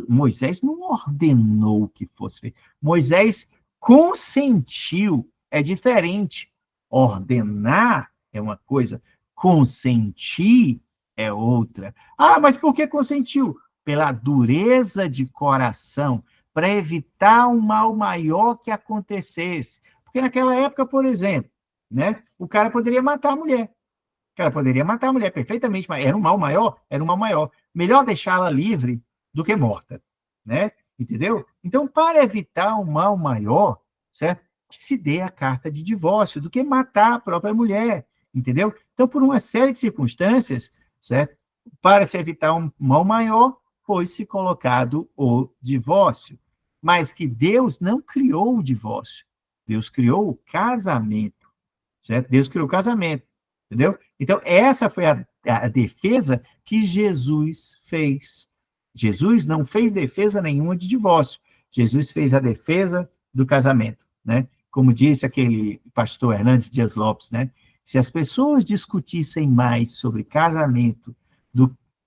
Moisés não ordenou que fosse feito, Moisés consentiu, é diferente. Ordenar é uma coisa, consentir é outra. Ah, mas por que consentiu? Pela dureza de coração, para evitar um mal maior que acontecesse. Porque naquela época, por exemplo, né, o cara poderia matar a mulher. O cara poderia matar a mulher perfeitamente, mas era um mal maior? Era um mal maior. Melhor deixá-la livre do que morta, né? Entendeu? Então, para evitar um mal maior, certo? Que se dê a carta de divórcio, do que matar a própria mulher, entendeu? Então, por uma série de circunstâncias, certo? Para se evitar um mal maior, foi-se colocado o divórcio. Mas que Deus não criou o divórcio. Deus criou o casamento, certo? Deus criou o casamento, entendeu? Então, essa foi a defesa que Jesus fez. Jesus não fez defesa nenhuma de divórcio. Jesus fez a defesa do casamento, né? Como disse aquele pastor Hernandes Dias Lopes, né? Se as pessoas discutissem mais sobre casamento,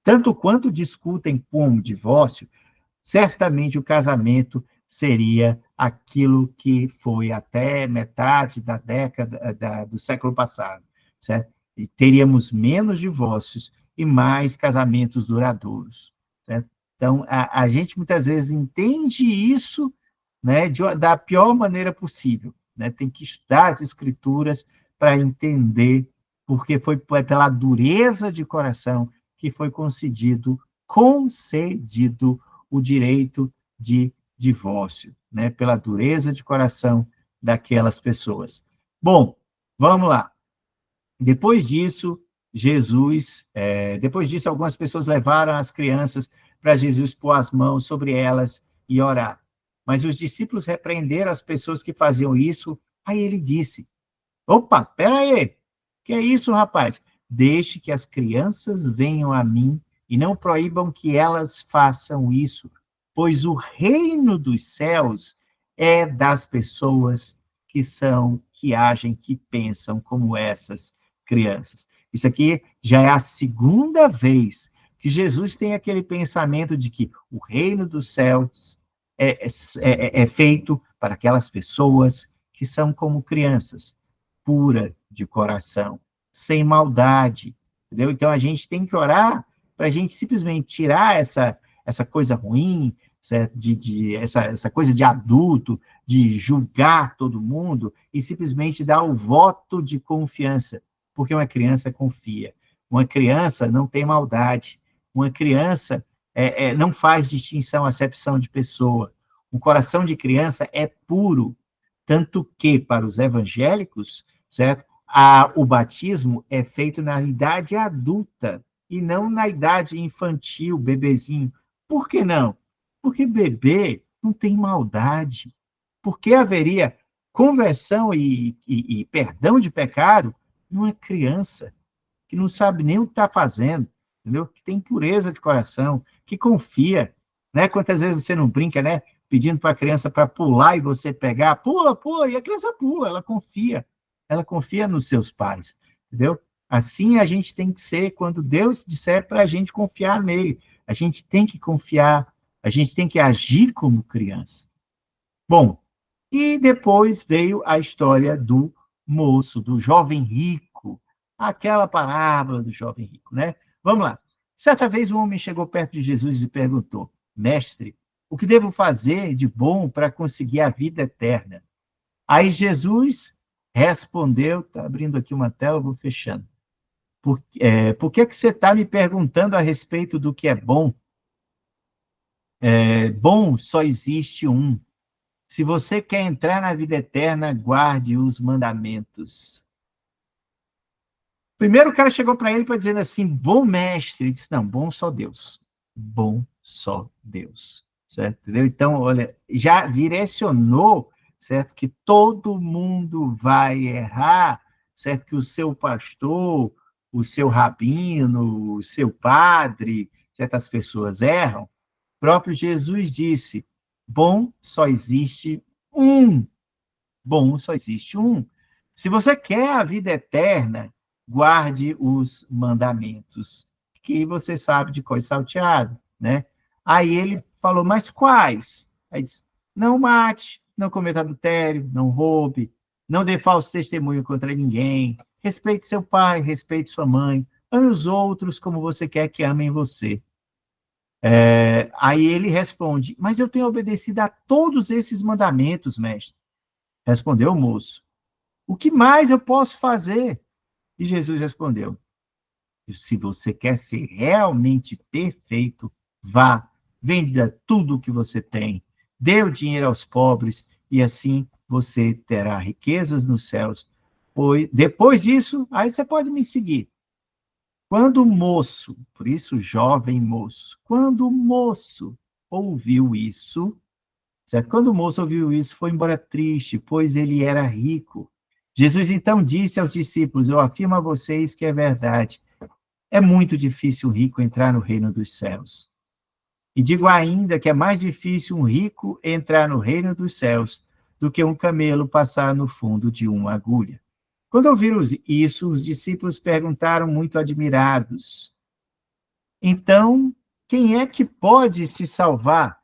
tanto quanto discutem como divórcio, certamente o casamento seria aquilo que foi até metade da década do século passado, certo? E teríamos menos divórcios e mais casamentos duradouros, certo? Então, a gente muitas vezes entende isso, né, da pior maneira possível, né? Tem que estudar as escrituras para entender, porque foi pela dureza de coração que foi concedido o direito de divórcio, né? Pela dureza de coração daquelas pessoas. Bom, vamos lá. Depois disso, algumas pessoas levaram as crianças para Jesus pôr as mãos sobre elas e orar. Mas os discípulos repreenderam as pessoas que faziam isso. Aí ele disse: opa, peraí, que é isso, rapaz? Deixe que as crianças venham a mim e não proíbam que elas façam isso, pois o reino dos céus é das pessoas que agem, que pensam como essas crianças. Isso aqui já é a segunda vez que Jesus tem aquele pensamento de que o reino dos céus é feito para aquelas pessoas que são como crianças, pura de coração, sem maldade, entendeu? Então, a gente tem que orar para a gente simplesmente tirar essa coisa ruim, essa coisa de adulto, de julgar todo mundo, e simplesmente dar o voto de confiança, porque uma criança confia. Uma criança não tem maldade. Uma criança não faz distinção, acepção de pessoa. O coração de criança é puro, tanto que, para os evangélicos, certo? O batismo é feito na idade adulta e não na idade infantil, bebezinho. Por que não? Porque bebê não tem maldade. Por que haveria conversão e perdão de pecado numa criança que não sabe nem o que está fazendo, entendeu? Que tem pureza de coração, que confia, né? Quantas vezes você não brinca, né? Pedindo para a criança para pular e você pegar, pula, pula, e a criança pula, ela confia nos seus pais, entendeu? Assim a gente tem que ser quando Deus disser para a gente confiar nele. A gente tem que confiar, a gente tem que agir como criança. Bom, e depois veio a história do moço, do jovem rico, aquela parábola do jovem rico, né? Vamos lá. Certa vez um homem chegou perto de Jesus e perguntou: Mestre, o que devo fazer de bom para conseguir a vida eterna? Aí Jesus respondeu, está abrindo aqui uma tela, eu vou fechando. Por que você está me perguntando a respeito do que é bom? Bom só existe um. Se você quer entrar na vida eterna, guarde os mandamentos. Primeiro o cara chegou para ele para dizer assim, bom mestre. Ele disse, não, bom só Deus. Bom só Deus. Certo? Entendeu? Então, olha, já direcionou, certo? Que todo mundo vai errar, certo? Que o seu pastor, o seu rabino, o seu padre, certas pessoas erram. O próprio Jesus disse, bom só existe um. Bom só existe um. Se você quer a vida eterna, guarde os mandamentos, que você sabe de cor e salteado, né? Aí ele falou, mas quais? Aí disse, não mate, não cometa adultério, não roube, não dê falso testemunho contra ninguém, respeite seu pai, respeite sua mãe, ame os outros como você quer que amem você. Aí ele responde, mas eu tenho obedecido a todos esses mandamentos, mestre. Respondeu o moço, o que mais eu posso fazer? E Jesus respondeu, se você quer ser realmente perfeito, vá, venda tudo o que você tem, dê o dinheiro aos pobres, e assim você terá riquezas nos céus. Depois disso, aí você pode me seguir. Quando o moço, por isso jovem moço, quando o moço ouviu isso, certo? Quando o moço ouviu isso, foi embora triste, pois ele era rico. Jesus então disse aos discípulos: eu afirmo a vocês que é verdade. É muito difícil um rico entrar no reino dos céus. E digo ainda que é mais difícil um rico entrar no reino dos céus do que um camelo passar no fundo de uma agulha. Quando ouviram isso, os discípulos perguntaram muito admirados: então, quem é que pode se salvar?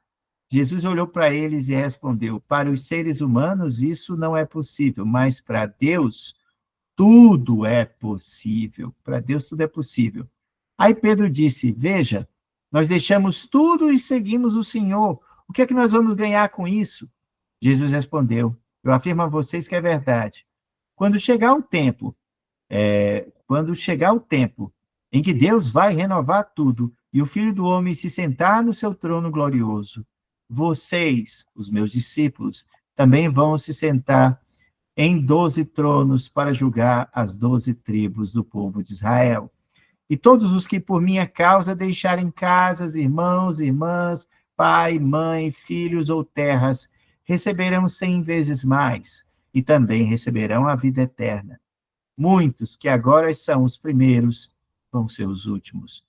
Jesus olhou para eles e respondeu: para os seres humanos isso não é possível, mas para Deus tudo é possível. Para Deus tudo é possível. Aí Pedro disse: veja, nós deixamos tudo e seguimos o Senhor. O que é que nós vamos ganhar com isso? Jesus respondeu: eu afirmo a vocês que é verdade. Quando chegar o tempo, quando chegar o tempo em que Deus vai renovar tudo e o Filho do Homem se sentar no seu trono glorioso, vocês, os meus discípulos, também vão se sentar em 12 tronos para julgar as 12 tribos do povo de Israel. E todos os que por minha causa deixarem casas, irmãos, irmãs, pai, mãe, filhos ou terras, receberão 100 vezes mais, e também receberão a vida eterna. Muitos que agora são os primeiros vão ser os últimos,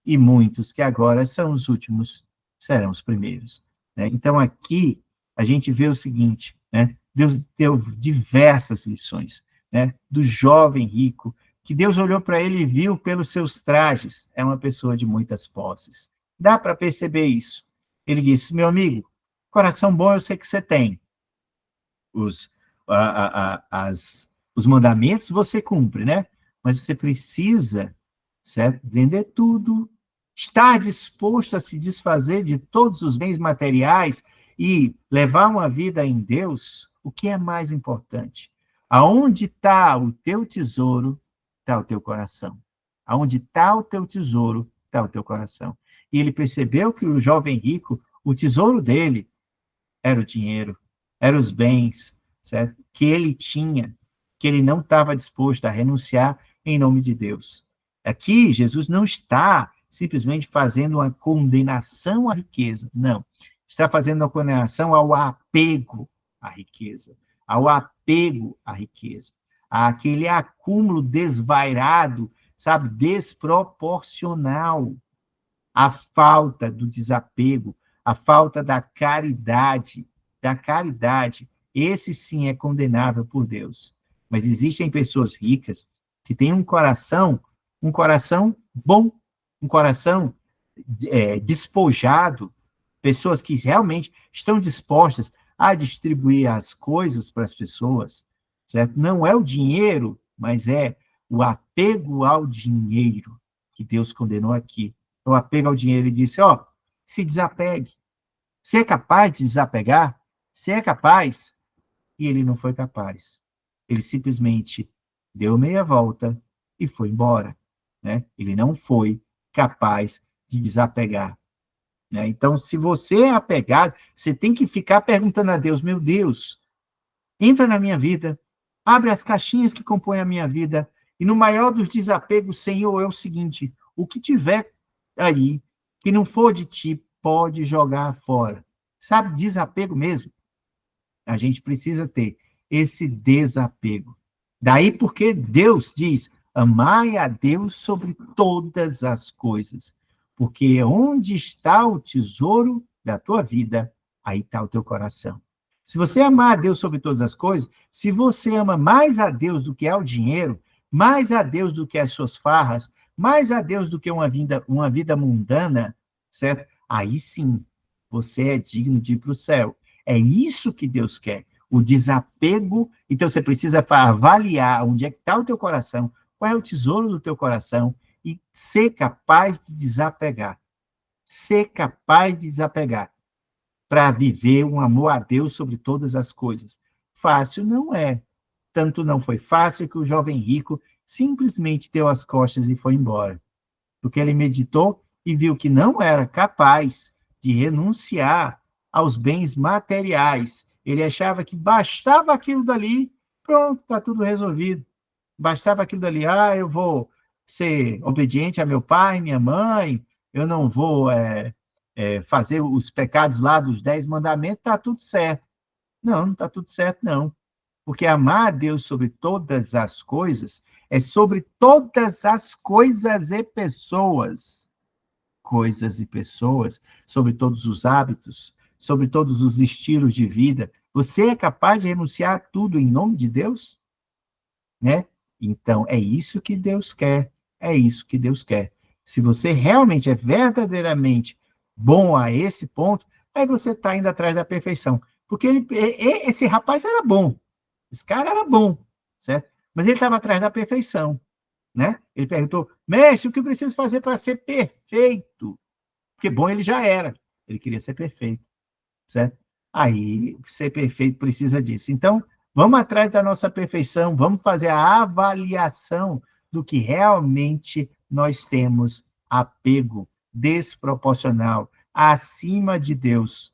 e muitos que agora são os últimos serão os primeiros. Né? Então, aqui, a gente vê o seguinte, né? Deus deu diversas lições, né? Do jovem rico, que Deus olhou para ele e viu pelos seus trajes, é uma pessoa de muitas posses. Dá para perceber isso. Ele disse: meu amigo, coração bom eu sei que você tem. Os mandamentos você cumpre, né? Mas você precisa, certo? Vender tudo, estar disposto a se desfazer de todos os bens materiais e levar uma vida em Deus. O que é mais importante? Aonde está o teu tesouro, está o teu coração. Aonde está o teu tesouro, está o teu coração. E ele percebeu que o jovem rico, o tesouro dele era o dinheiro, eram os bens, certo? Que ele tinha, que ele não estava disposto a renunciar em nome de Deus. Aqui, Jesus não está simplesmente fazendo uma condenação à riqueza, não. Está fazendo uma condenação ao apego à riqueza, ao apego à riqueza, àquele acúmulo desvairado, sabe, desproporcional, a falta do desapego, a falta da caridade, esse sim é condenável por Deus. Mas existem pessoas ricas que têm um coração bom, um coração despojado, pessoas que realmente estão dispostas a distribuir as coisas para as pessoas, certo? Não é o dinheiro, mas é o apego ao dinheiro que Deus condenou aqui. O apego ao dinheiro e disse: ó, se desapegue. Você é capaz de desapegar? Você é capaz? E ele não foi capaz. Ele simplesmente deu meia volta e foi embora. Né? Ele não foi capaz de desapegar. Né? Então, se você é apegado, você tem que ficar perguntando a Deus: meu Deus, entra na minha vida, abre as caixinhas que compõem a minha vida, e no maior dos desapegos, Senhor, é o seguinte: o que tiver aí que não for de ti, pode jogar fora. Sabe, desapego mesmo. A gente precisa ter esse desapego. Daí porque Deus diz: amai a Deus sobre todas as coisas. Porque onde está o tesouro da tua vida, aí está o teu coração. Se você amar a Deus sobre todas as coisas, se você ama mais a Deus do que ao dinheiro, mais a Deus do que as suas farras, mais a Deus do que uma vida mundana, certo? Aí sim, você é digno de ir para o céu. É isso que Deus quer, o desapego. Então, você precisa avaliar onde é que está o teu coração, qual é o tesouro do teu coração, e ser capaz de desapegar. Ser capaz de desapegar para viver um amor a Deus sobre todas as coisas. Fácil não é. Tanto não foi fácil que o jovem rico simplesmente deu as costas e foi embora. Porque ele meditou e viu que não era capaz de renunciar aos bens materiais. Ele achava que bastava aquilo dali, pronto, está tudo resolvido. bastava aquilo dali, eu vou ser obediente a meu pai, minha mãe, eu não vou fazer os pecados lá dos 10 mandamentos, está tudo certo. Não está tudo certo, não. Porque amar a Deus sobre todas as coisas é sobre todas as coisas e pessoas. Coisas e pessoas, sobre todos os hábitos, sobre todos os estilos de vida. Você é capaz de renunciar a tudo em nome de Deus? Né? Então, é isso que Deus quer. É isso que Deus quer. Se você realmente é verdadeiramente bom a esse ponto, aí você está indo atrás da perfeição. Porque esse rapaz era bom. Esse cara era bom, certo? Mas ele estava atrás da perfeição, né? Ele perguntou, mestre, o que eu preciso fazer para ser perfeito? Porque bom ele já era. Ele queria ser perfeito, certo? Aí, ser perfeito precisa disso. Então, vamos atrás da nossa perfeição, vamos fazer a avaliação do que realmente nós temos apego desproporcional, acima de Deus.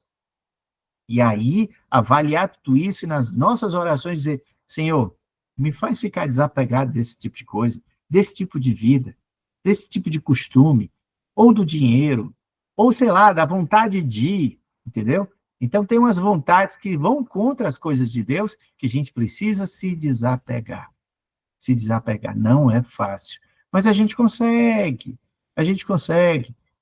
E aí, avaliar tudo isso e nas nossas orações dizer, Senhor, me faz ficar desapegado desse tipo de coisa, desse tipo de vida, desse tipo de costume, ou do dinheiro, ou, sei lá, da vontade de, entendeu? Então, tem umas vontades que vão contra as coisas de Deus que a gente precisa se desapegar. Se desapegar não é fácil, mas a gente consegue,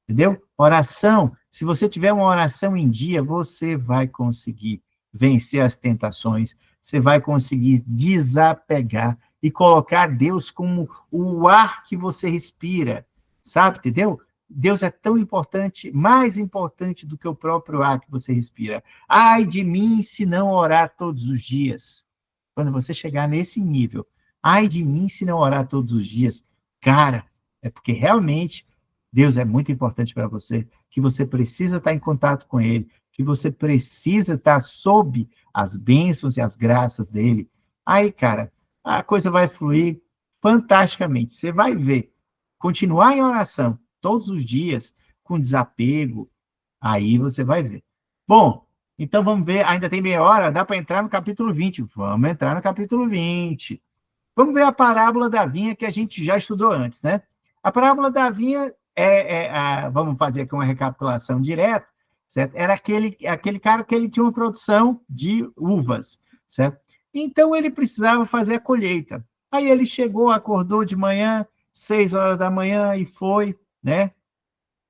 entendeu? Oração, se você tiver uma oração em dia, você vai conseguir vencer as tentações, você vai conseguir desapegar e colocar Deus como o ar que você respira, sabe, entendeu? Deus é tão importante, mais importante do que o próprio ar que você respira. Ai de mim se não orar todos os dias. Quando você chegar nesse nível, ai de mim se não orar todos os dias. Cara, é porque realmente Deus é muito importante para você, que você precisa estar em contato com Ele, que você precisa estar sob as bênçãos e as graças dEle. Aí, cara, a coisa vai fluir fantasticamente. Você vai ver. Continuar em oração todos os dias, com desapego, aí você vai ver. Bom, então vamos ver, ainda tem meia hora, dá para entrar no capítulo 20. Vamos entrar no capítulo 20. Vamos ver a parábola da vinha que a gente já estudou antes, né? A parábola da vinha vamos fazer aqui uma recapitulação direta, certo? Era aquele cara que ele tinha uma produção de uvas, certo? Então ele precisava fazer a colheita. Aí ele chegou, acordou de manhã, 6 horas da manhã e foi, né?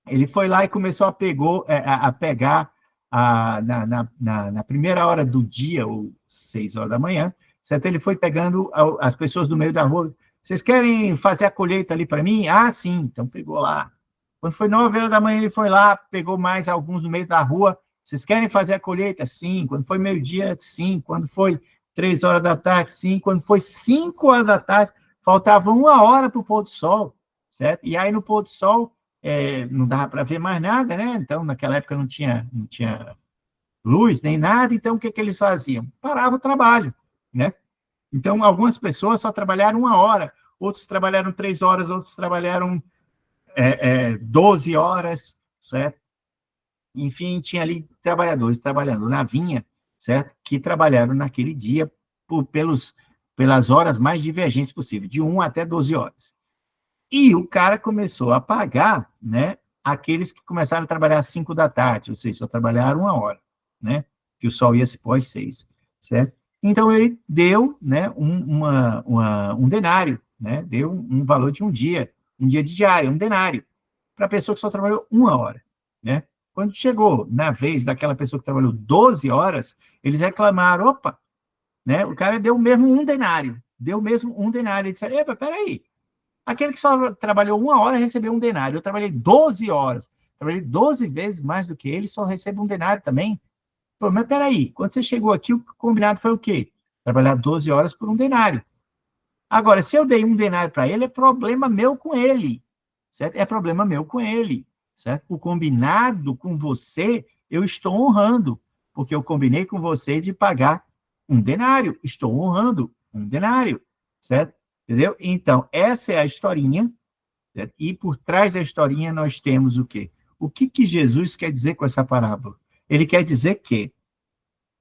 Ele foi lá e começou a pegar na primeira hora do dia, ou 6 horas da manhã, certo? Ele foi pegando as pessoas do meio da rua. Vocês querem fazer a colheita ali para mim? Ah, sim. Então pegou lá. Quando foi 9 horas da manhã, ele foi lá, pegou mais alguns no meio da rua. Vocês querem fazer a colheita? Sim. Quando foi meio-dia, sim. Quando foi 3 horas da tarde, sim. Quando foi 5 horas da tarde, faltava 1 hora para o pôr do sol, certo? E aí, no pôr do sol, não dava para ver mais nada, né? Então, naquela época não tinha luz nem nada, então o que eles faziam? Parava o trabalho, né? Então, algumas pessoas só trabalharam 1 hora, outros trabalharam 3 horas, outros trabalharam 12 horas, certo? Enfim, tinha ali trabalhadores trabalhando na vinha, certo? Que trabalharam naquele dia pelas horas mais divergentes possível, de 1 até 12 horas. E o cara começou a pagar, né, aqueles que começaram a trabalhar às 5 da tarde, ou seja, só trabalharam 1 hora, né, que o sol ia se pôr às 6, certo? Então, ele deu, né, um denário, né, deu um valor de um dia de diário, um denário, para a pessoa que só trabalhou 1 hora, né? Quando chegou na vez daquela pessoa que trabalhou 12 horas, eles reclamaram, opa, né, o cara deu mesmo um denário, e disseram, epa, peraí, aquele que só trabalhou 1 hora recebeu um denário. Eu trabalhei 12 horas. Trabalhei 12 vezes mais do que ele, só recebo um denário também. Pô, mas peraí, quando você chegou aqui, o combinado foi o quê? Trabalhar 12 horas por um denário. Agora, se eu dei um denário para ele, é problema meu com ele. Certo? É problema meu com ele. Certo? O combinado com você, eu estou honrando. Porque eu combinei com você de pagar um denário. Estou honrando um denário. Certo? Entendeu? Então, essa é a historinha, certo? E por trás da historinha nós temos o quê? O que Jesus quer dizer com essa parábola? Ele quer dizer que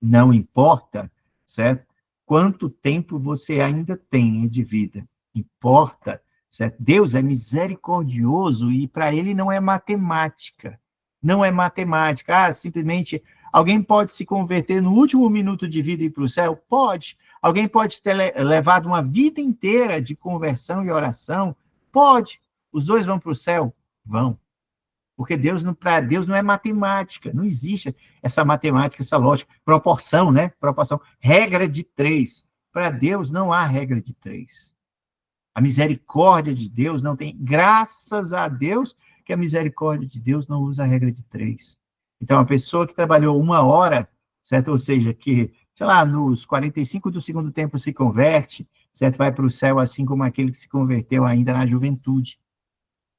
não importa, certo? Quanto tempo você ainda tem de vida, importa, certo? Deus é misericordioso e para ele não é matemática. Não é matemática. Ah, simplesmente alguém pode se converter no último minuto de vida e ir para o céu? Pode. Alguém pode ter levado uma vida inteira de conversão e oração? Pode. Os dois vão para o céu? Vão. Porque para Deus não é matemática, não existe essa matemática, essa lógica, proporção, né? Proporção, regra de 3. Para Deus não há regra de 3. A misericórdia de Deus não tem, graças a Deus, que a misericórdia de Deus não usa a regra de 3. Então, a pessoa que trabalhou 1 hora, certo? Ou seja, que, sei lá, nos 45 do segundo tempo se converte, certo? Vai para o céu assim como aquele que se converteu ainda na juventude.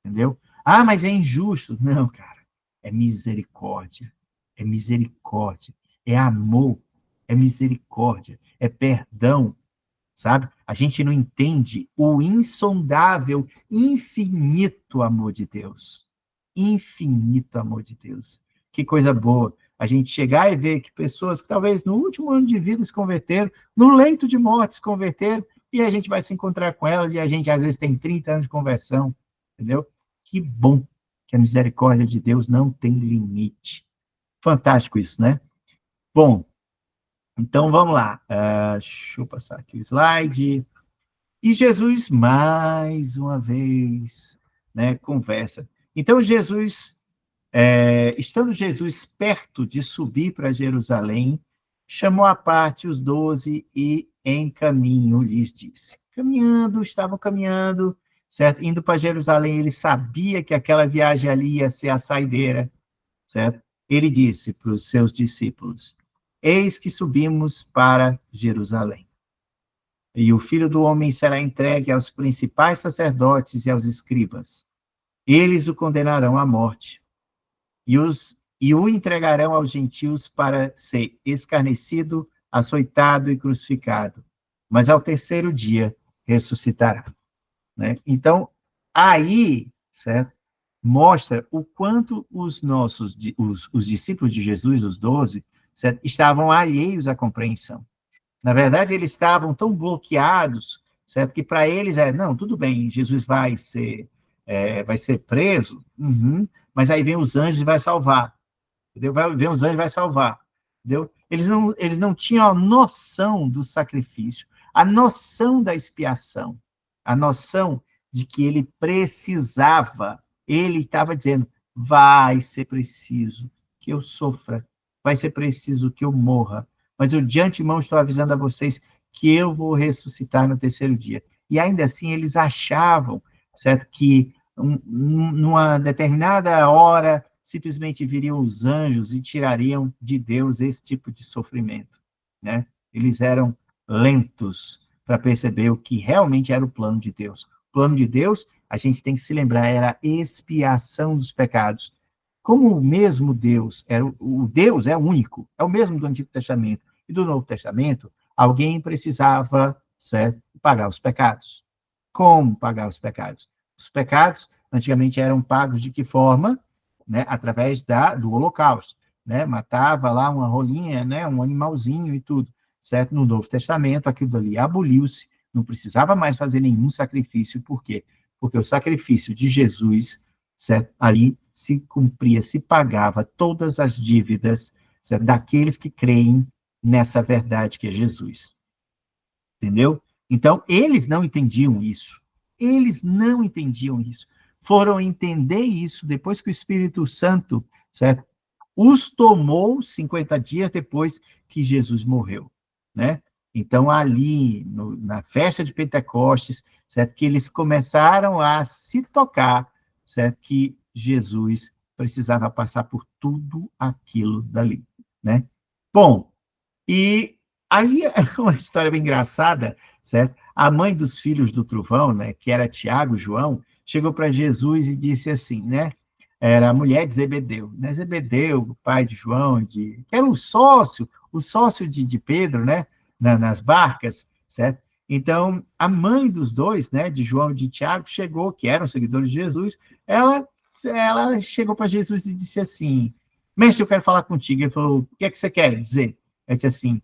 Entendeu? Ah, mas é injusto. Não, cara. É misericórdia. É misericórdia. É amor. É misericórdia. É perdão. Sabe? A gente não entende o insondável, infinito amor de Deus. Infinito amor de Deus. Que coisa boa. A gente chegar e ver que pessoas que talvez no último ano de vida se converteram, no leito de morte se converteram, e a gente vai se encontrar com elas, e a gente às vezes tem 30 anos de conversão. Entendeu? Que bom que a misericórdia de Deus não tem limite. Fantástico isso, né? Bom, então vamos lá. Deixa eu passar aqui o slide. E Jesus, mais uma vez, né, conversa. Então, estando Jesus perto de subir para Jerusalém, chamou à parte os 12 e em caminho lhes disse. Estavam caminhando, certo? Indo para Jerusalém, ele sabia que aquela viagem ali ia ser a saideira, certo? Ele disse para os seus discípulos: eis que subimos para Jerusalém. E o Filho do Homem será entregue aos principais sacerdotes e aos escribas. Eles o condenarão à morte e o entregarão aos gentios para ser escarnecido, açoitado e crucificado. Mas ao terceiro dia ressuscitará. Né? Então, aí, certo? Mostra o quanto os discípulos de Jesus, os 12, certo? Estavam alheios à compreensão. Na verdade, eles estavam tão bloqueados, certo? Que para eles não, tudo bem, Jesus vai ser preso, mas aí vem os anjos e vai salvar, entendeu? Vem os anjos e vai salvar, entendeu? Eles não tinham a noção do sacrifício, a noção da expiação, a noção de que ele estava dizendo, vai ser preciso que eu sofra, vai ser preciso que eu morra, mas eu de antemão estou avisando a vocês que eu vou ressuscitar no terceiro dia. E ainda assim eles achavam, certo, que numa determinada hora simplesmente viriam os anjos e tirariam de Deus esse tipo de sofrimento, né? Eles eram lentos para perceber o que realmente era o plano de Deus. O plano de Deus, a gente tem que se lembrar, era a expiação dos pecados. Como o mesmo Deus, o Deus é único, é o mesmo do Antigo Testamento e do Novo Testamento, alguém precisava, certo, pagar os pecados. Como pagar os pecados? Os pecados, antigamente, eram pagos de que forma? Né? Através do holocausto. Né? Matava lá uma rolinha, né? Um animalzinho e tudo. Certo? No Novo Testamento, aquilo ali aboliu-se, não precisava mais fazer nenhum sacrifício. Por quê? Porque o sacrifício de Jesus, certo? Ali se cumpria, se pagava todas as dívidas, certo? Daqueles que creem nessa verdade que é Jesus. Entendeu? Então, eles não entendiam isso. Eles não entendiam isso. Foram entender isso depois que o Espírito Santo, certo? Os tomou 50 dias depois que Jesus morreu, né? Então, ali, na festa de Pentecostes, certo? Que eles começaram a se tocar, certo? Que Jesus precisava passar por tudo aquilo dali, né? Bom, e aí é uma história bem engraçada, certo? A mãe dos filhos do trovão, né, que era Tiago, João, chegou para Jesus e disse assim, né? Era a mulher de Zebedeu, né? Zebedeu, o pai de João, que era o sócio de Pedro, né? Nas barcas, certo? Então, a mãe dos dois, né, de João e de Tiago, chegou, que eram seguidores de Jesus, ela chegou para Jesus e disse assim, mestre, eu quero falar contigo. Ele falou, o que é que você quer dizer? Ele disse assim,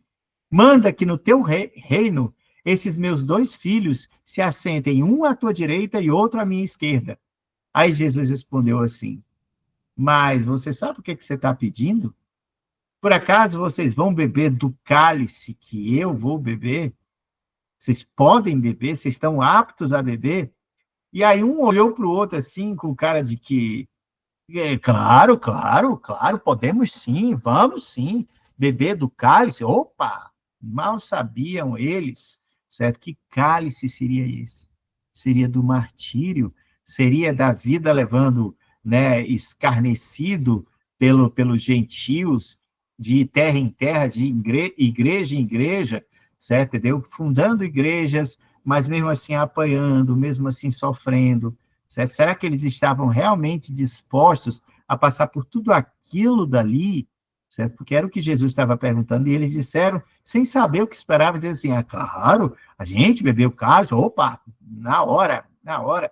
manda que no teu reino esses meus 2 filhos se assentem, um à tua direita e outro à minha esquerda. Aí Jesus respondeu assim, mas você sabe o que você está pedindo? Por acaso vocês vão beber do cálice que eu vou beber? Vocês podem beber? Vocês estão aptos a beber? E aí um olhou para o outro assim, com cara de que, claro, claro, claro, podemos sim, vamos sim, beber do cálice. Opa! Mal sabiam eles, certo? Que cálice seria esse? Seria do martírio? Seria da vida levando, né, escarnecido pelos gentios, de terra em terra, de igreja em igreja, certo? Entendeu? Fundando igrejas, mas mesmo assim apanhando, mesmo assim sofrendo, certo? Será que eles estavam realmente dispostos a passar por tudo aquilo dali, certo? Porque era o que Jesus estava perguntando, e eles disseram, sem saber o que esperavam, dizendo assim, claro, a gente bebeu cálice, opa, na hora, na hora.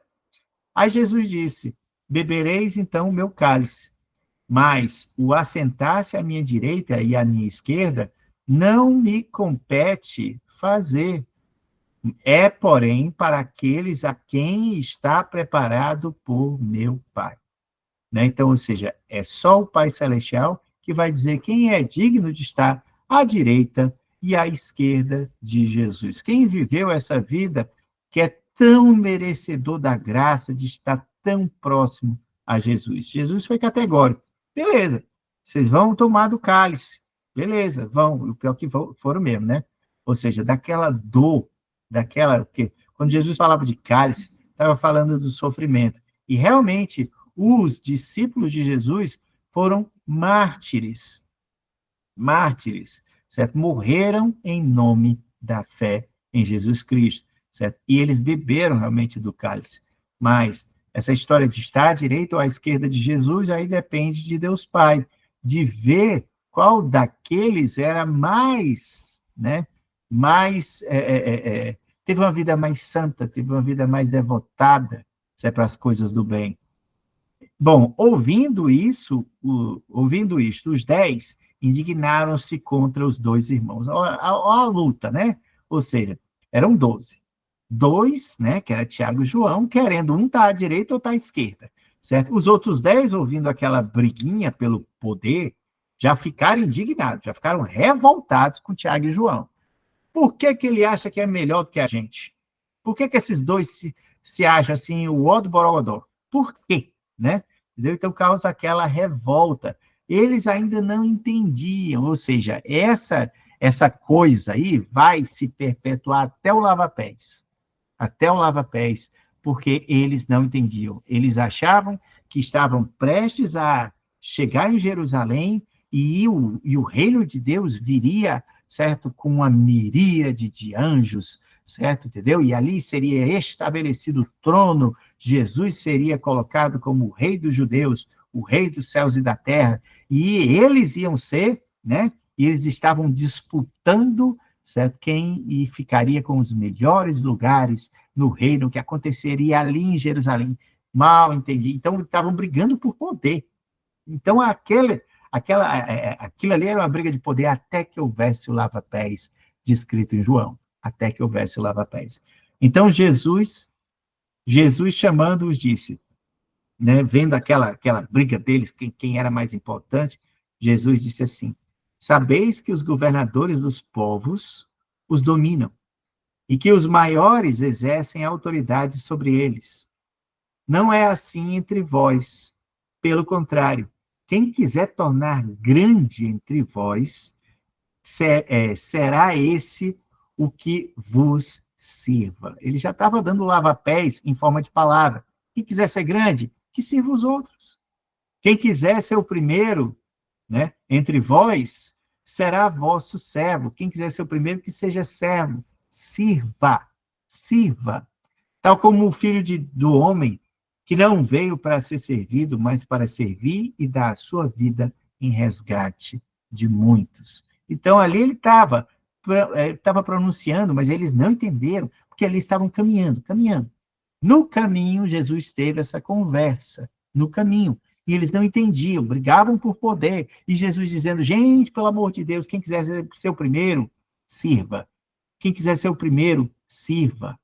Aí Jesus disse, bebereis então o meu cálice, mas o assentar-se à minha direita e à minha esquerda não me compete fazer. É, porém, para aqueles a quem está preparado por meu Pai. Né? Então, ou seja, é só o Pai Celestial que vai dizer quem é digno de estar à direita e à esquerda de Jesus. Quem viveu essa vida que é tão merecedor da graça de estar tão próximo a Jesus. Jesus foi categórico. Beleza, vocês vão tomar do cálice. Beleza, vão. O pior que foram mesmo, né? Ou seja, daquela dor, daquela... Porque quando Jesus falava de cálice, estava falando do sofrimento. E realmente, os discípulos de Jesus foram mártires, certo? Morreram em nome da fé em Jesus Cristo, certo? E eles beberam realmente do cálice. Mas essa história de estar à direita ou à esquerda de Jesus, aí depende de Deus Pai, de ver qual daqueles era mais, né? Mais, teve uma vida mais santa, teve uma vida mais devotada, certo? Para as coisas do bem. Bom, ouvindo isto, os 10 indignaram-se contra os 2 irmãos. A luta, né? Ou seja, eram 12. 2, né, que era Tiago e João, querendo um estar à direita ou estar à esquerda, certo? Os outros 10, ouvindo aquela briguinha pelo poder, já ficaram indignados, já ficaram revoltados com Tiago e João. Por que ele acha que é melhor do que a gente? Por que esses dois se acham assim, o ó do borogodó? Por quê? Né? Entendeu? Então causa aquela revolta. Eles ainda não entendiam, ou seja, essa coisa aí vai se perpetuar até o lava-pés, porque eles não entendiam. Eles achavam que estavam prestes a chegar em Jerusalém e o reino de Deus viria, certo, com uma miríade de anjos, certo, entendeu? E ali seria estabelecido o trono, Jesus seria colocado como o rei dos judeus, o rei dos céus e da terra, e eles iam ser, né? E eles estavam disputando, certo, quem ficaria com os melhores lugares no reino, que aconteceria ali em Jerusalém. Mal entendi. Então, estavam brigando por poder. Então, aquilo ali era uma briga de poder até que houvesse o lava-pés descrito em João, até que houvesse o lava-pés. Então, Jesus chamando-os, disse, né, vendo aquela briga deles, quem era mais importante, Jesus disse assim, sabeis que os governadores dos povos os dominam, e que os maiores exercem autoridade sobre eles. Não é assim entre vós. Pelo contrário, quem quiser tornar grande entre vós, será esse o que vos sirva. Ele já estava dando lava-pés em forma de palavra. Quem quiser ser grande, que sirva os outros. Quem quiser ser o primeiro, né, entre vós, será vosso servo. Quem quiser ser o primeiro, que seja servo. Sirva. Tal como o filho do homem, que não veio para ser servido, mas para servir e dar a sua vida em resgate de muitos. Então, ali ele estava pronunciando, mas eles não entenderam, porque ali estavam caminhando. No caminho, Jesus teve essa conversa, no caminho. E eles não entendiam, brigavam por poder. E Jesus dizendo, gente, pelo amor de Deus, quem quiser ser o primeiro, sirva. Quem quiser ser o primeiro, sirva.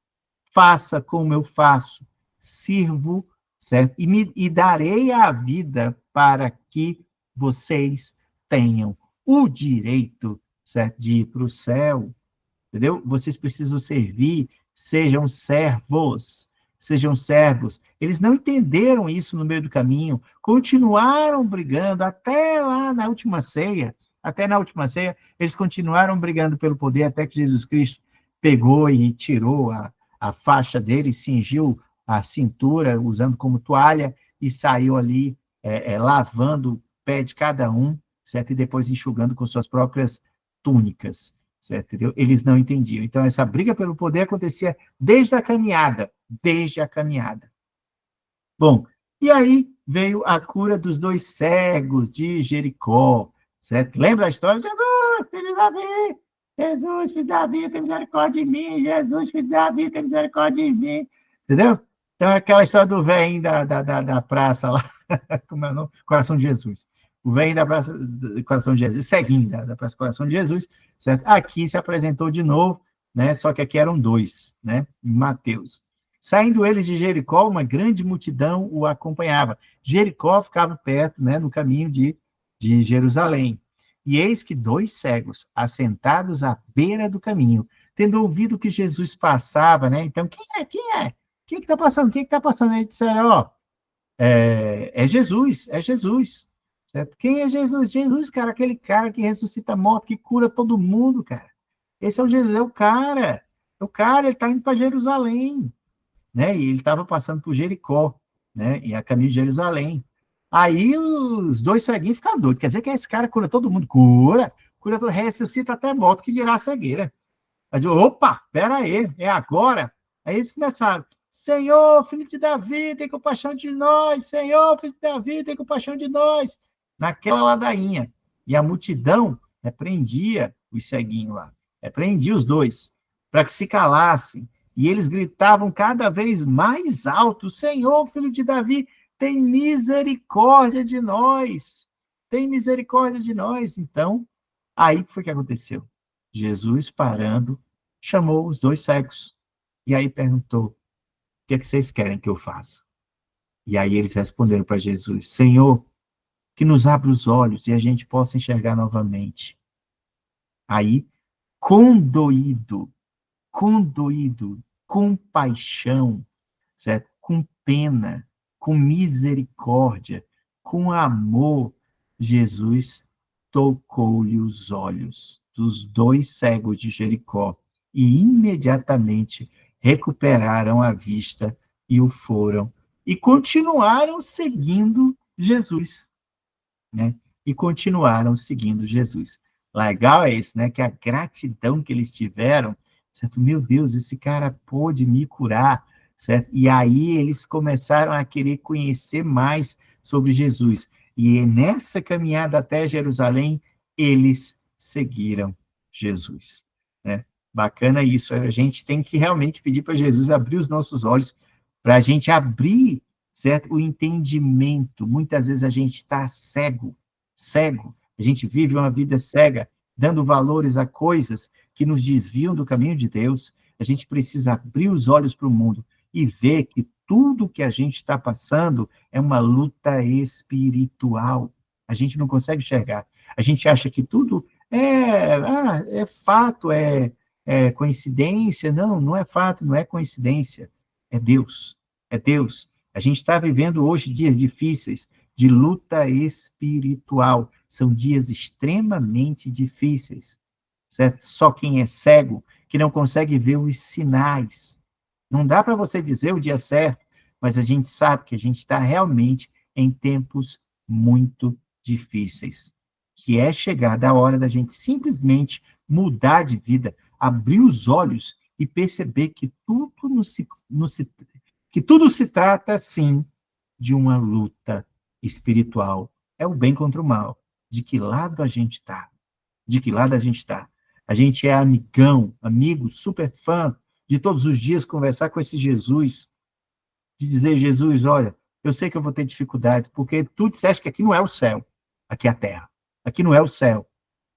Faça como eu faço. Sirvo, certo? E darei a vida para que vocês tenham o direito, certo, de ir para o céu. Entendeu? Vocês precisam servir, sejam servos. Sejam servos. Eles não entenderam isso no meio do caminho, continuaram brigando até lá na última ceia. Até na última ceia, eles continuaram brigando pelo poder, até que Jesus Cristo pegou e tirou a faixa dele, cingiu a cintura, usando como toalha, e saiu ali lavando o pé de cada um, certo? E depois enxugando com suas próprias túnicas, certo? Entendeu? Eles não entendiam. Então, essa briga pelo poder acontecia desde a caminhada, desde a caminhada. Bom, e aí veio a cura dos 2 cegos de Jericó, certo? Lembra da história? Jesus, filho de Davi! Jesus, filho de Davi, tem misericórdia de mim! Jesus, filho de Davi, tem misericórdia de mim! Entendeu? Então, aquela história do velhinho da praça lá, como é o nome? Coração de Jesus. O velhinho da praça do Coração de Jesus, ceguinho da praça Coração de Jesus, certo? Aqui se apresentou de novo, né? Só que aqui eram 2, né? Em Mateus. Saindo eles de Jericó, uma grande multidão o acompanhava. Jericó ficava perto, né, no caminho de Jerusalém. E eis que 2 cegos, assentados à beira do caminho, tendo ouvido que Jesus passava, né? Então, quem é? Quem é? Quem que está passando? Quem que está passando? Aí disseram, ó, é Jesus, é Jesus. Certo? Quem é Jesus? Jesus, cara, aquele cara que ressuscita morto, que cura todo mundo, cara. Esse é o Jesus, é o cara. É o cara, ele está indo para Jerusalém, né? E ele estava passando por Jericó, né? E a caminho de Jerusalém. Aí os 2 ceguinhos ficaram doidos. Quer dizer que esse cara cura todo mundo. Cura todo, ressuscita até morto, que dirá a cegueira. Aí eu, opa, pera aí, é agora? Aí eles começaram, Senhor, filho de Davi, tem compaixão de nós. Senhor, filho de Davi, tem compaixão de nós. Naquela ladainha. E a multidão repreendia os ceguinhos lá. Repreendia os 2, para que se calassem. E eles gritavam cada vez mais alto, Senhor, filho de Davi, tem misericórdia de nós. Tem misericórdia de nós. Então, aí foi que aconteceu. Jesus, parando, chamou os 2 cegos. E aí perguntou, o que é que vocês querem que eu faça? E aí eles responderam para Jesus, Senhor, que nos abra os olhos e a gente possa enxergar novamente. Aí, condoído, com paixão, certo? Com pena, com misericórdia, com amor, Jesus tocou-lhe os olhos dos 2 cegos de Jericó e imediatamente recuperaram a vista e o foram e continuaram seguindo Jesus, né? E continuaram seguindo Jesus. Legal é isso, né? Que a gratidão que eles tiveram, certo? Meu Deus, esse cara pôde me curar, certo? E aí eles começaram a querer conhecer mais sobre Jesus. E nessa caminhada até Jerusalém, eles seguiram Jesus, né? Bacana isso. A gente tem que realmente pedir para Jesus abrir os nossos olhos, para a gente abrir, certo? O entendimento. Muitas vezes a gente está cego. A gente vive uma vida cega, dando valores a coisas que nos desviam do caminho de Deus. A gente precisa abrir os olhos para o mundo e ver que tudo que a gente está passando é uma luta espiritual. A gente não consegue enxergar. A gente acha que tudo é fato, é coincidência. Não, não é fato, não é coincidência. É Deus. É Deus. A gente está vivendo hoje dias difíceis, de luta espiritual. São dias extremamente difíceis, certo? Só quem é cego, que não consegue ver os sinais. Não dá para você dizer o dia certo, mas a gente sabe que a gente está realmente em tempos muito difíceis, que é chegada a hora da gente simplesmente mudar de vida, abrir os olhos e perceber que tudo se trata, sim, de uma luta espiritual. É o bem contra o mal. De que lado a gente está? De que lado a gente está? A gente é amigão, amigo, super fã, de todos os dias conversar com esse Jesus, de dizer, Jesus, olha, eu sei que eu vou ter dificuldades, porque tu disseste que aqui não é o céu, aqui é a terra. Aqui não é o céu.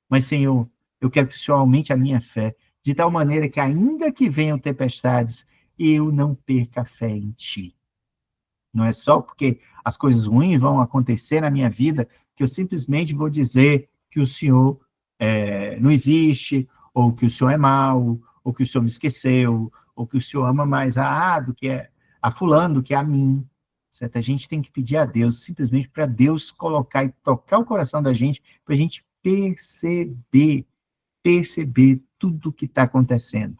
Mas, Senhor, eu quero que o Senhor aumente a minha fé, de tal maneira que, ainda que venham tempestades, eu não perca a fé em ti. Não é só porque as coisas ruins vão acontecer na minha vida que eu simplesmente vou dizer que o Senhor não existe, ou que o Senhor é mau, ou que o Senhor me esqueceu, ou que o Senhor ama mais do que a fulano do que a mim. Certo? A gente tem que pedir a Deus, simplesmente para Deus colocar e tocar o coração da gente, para a gente perceber tudo o que está acontecendo.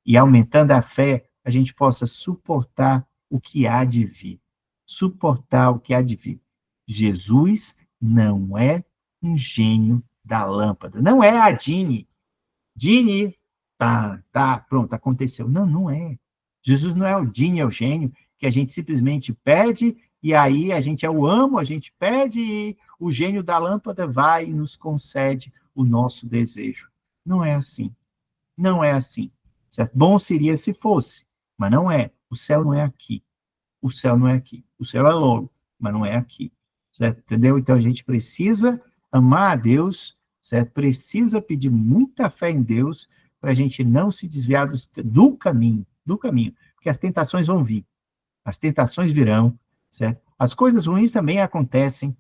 E aumentando a fé, a gente possa suportar o que há de vir. Suportar o que há de vir. Jesus não é um gênio da lâmpada. Não é a Dini. Dini, pronto, aconteceu. Não, não é. Jesus não é o Dini, é o gênio, que a gente simplesmente pede, e aí a gente é o amo, a gente pede, e o gênio da lâmpada vai e nos concede o nosso desejo. Não é assim. Não é assim. Certo? Bom seria se fosse, mas não é. O céu não é aqui. O céu não é aqui. O céu é logo, mas não é aqui. Certo? Entendeu? Então a gente precisa amar a Deus, certo? Precisa pedir muita fé em Deus para a gente não se desviar do caminho, porque as tentações vão vir. As tentações virão, certo? As coisas ruins também acontecem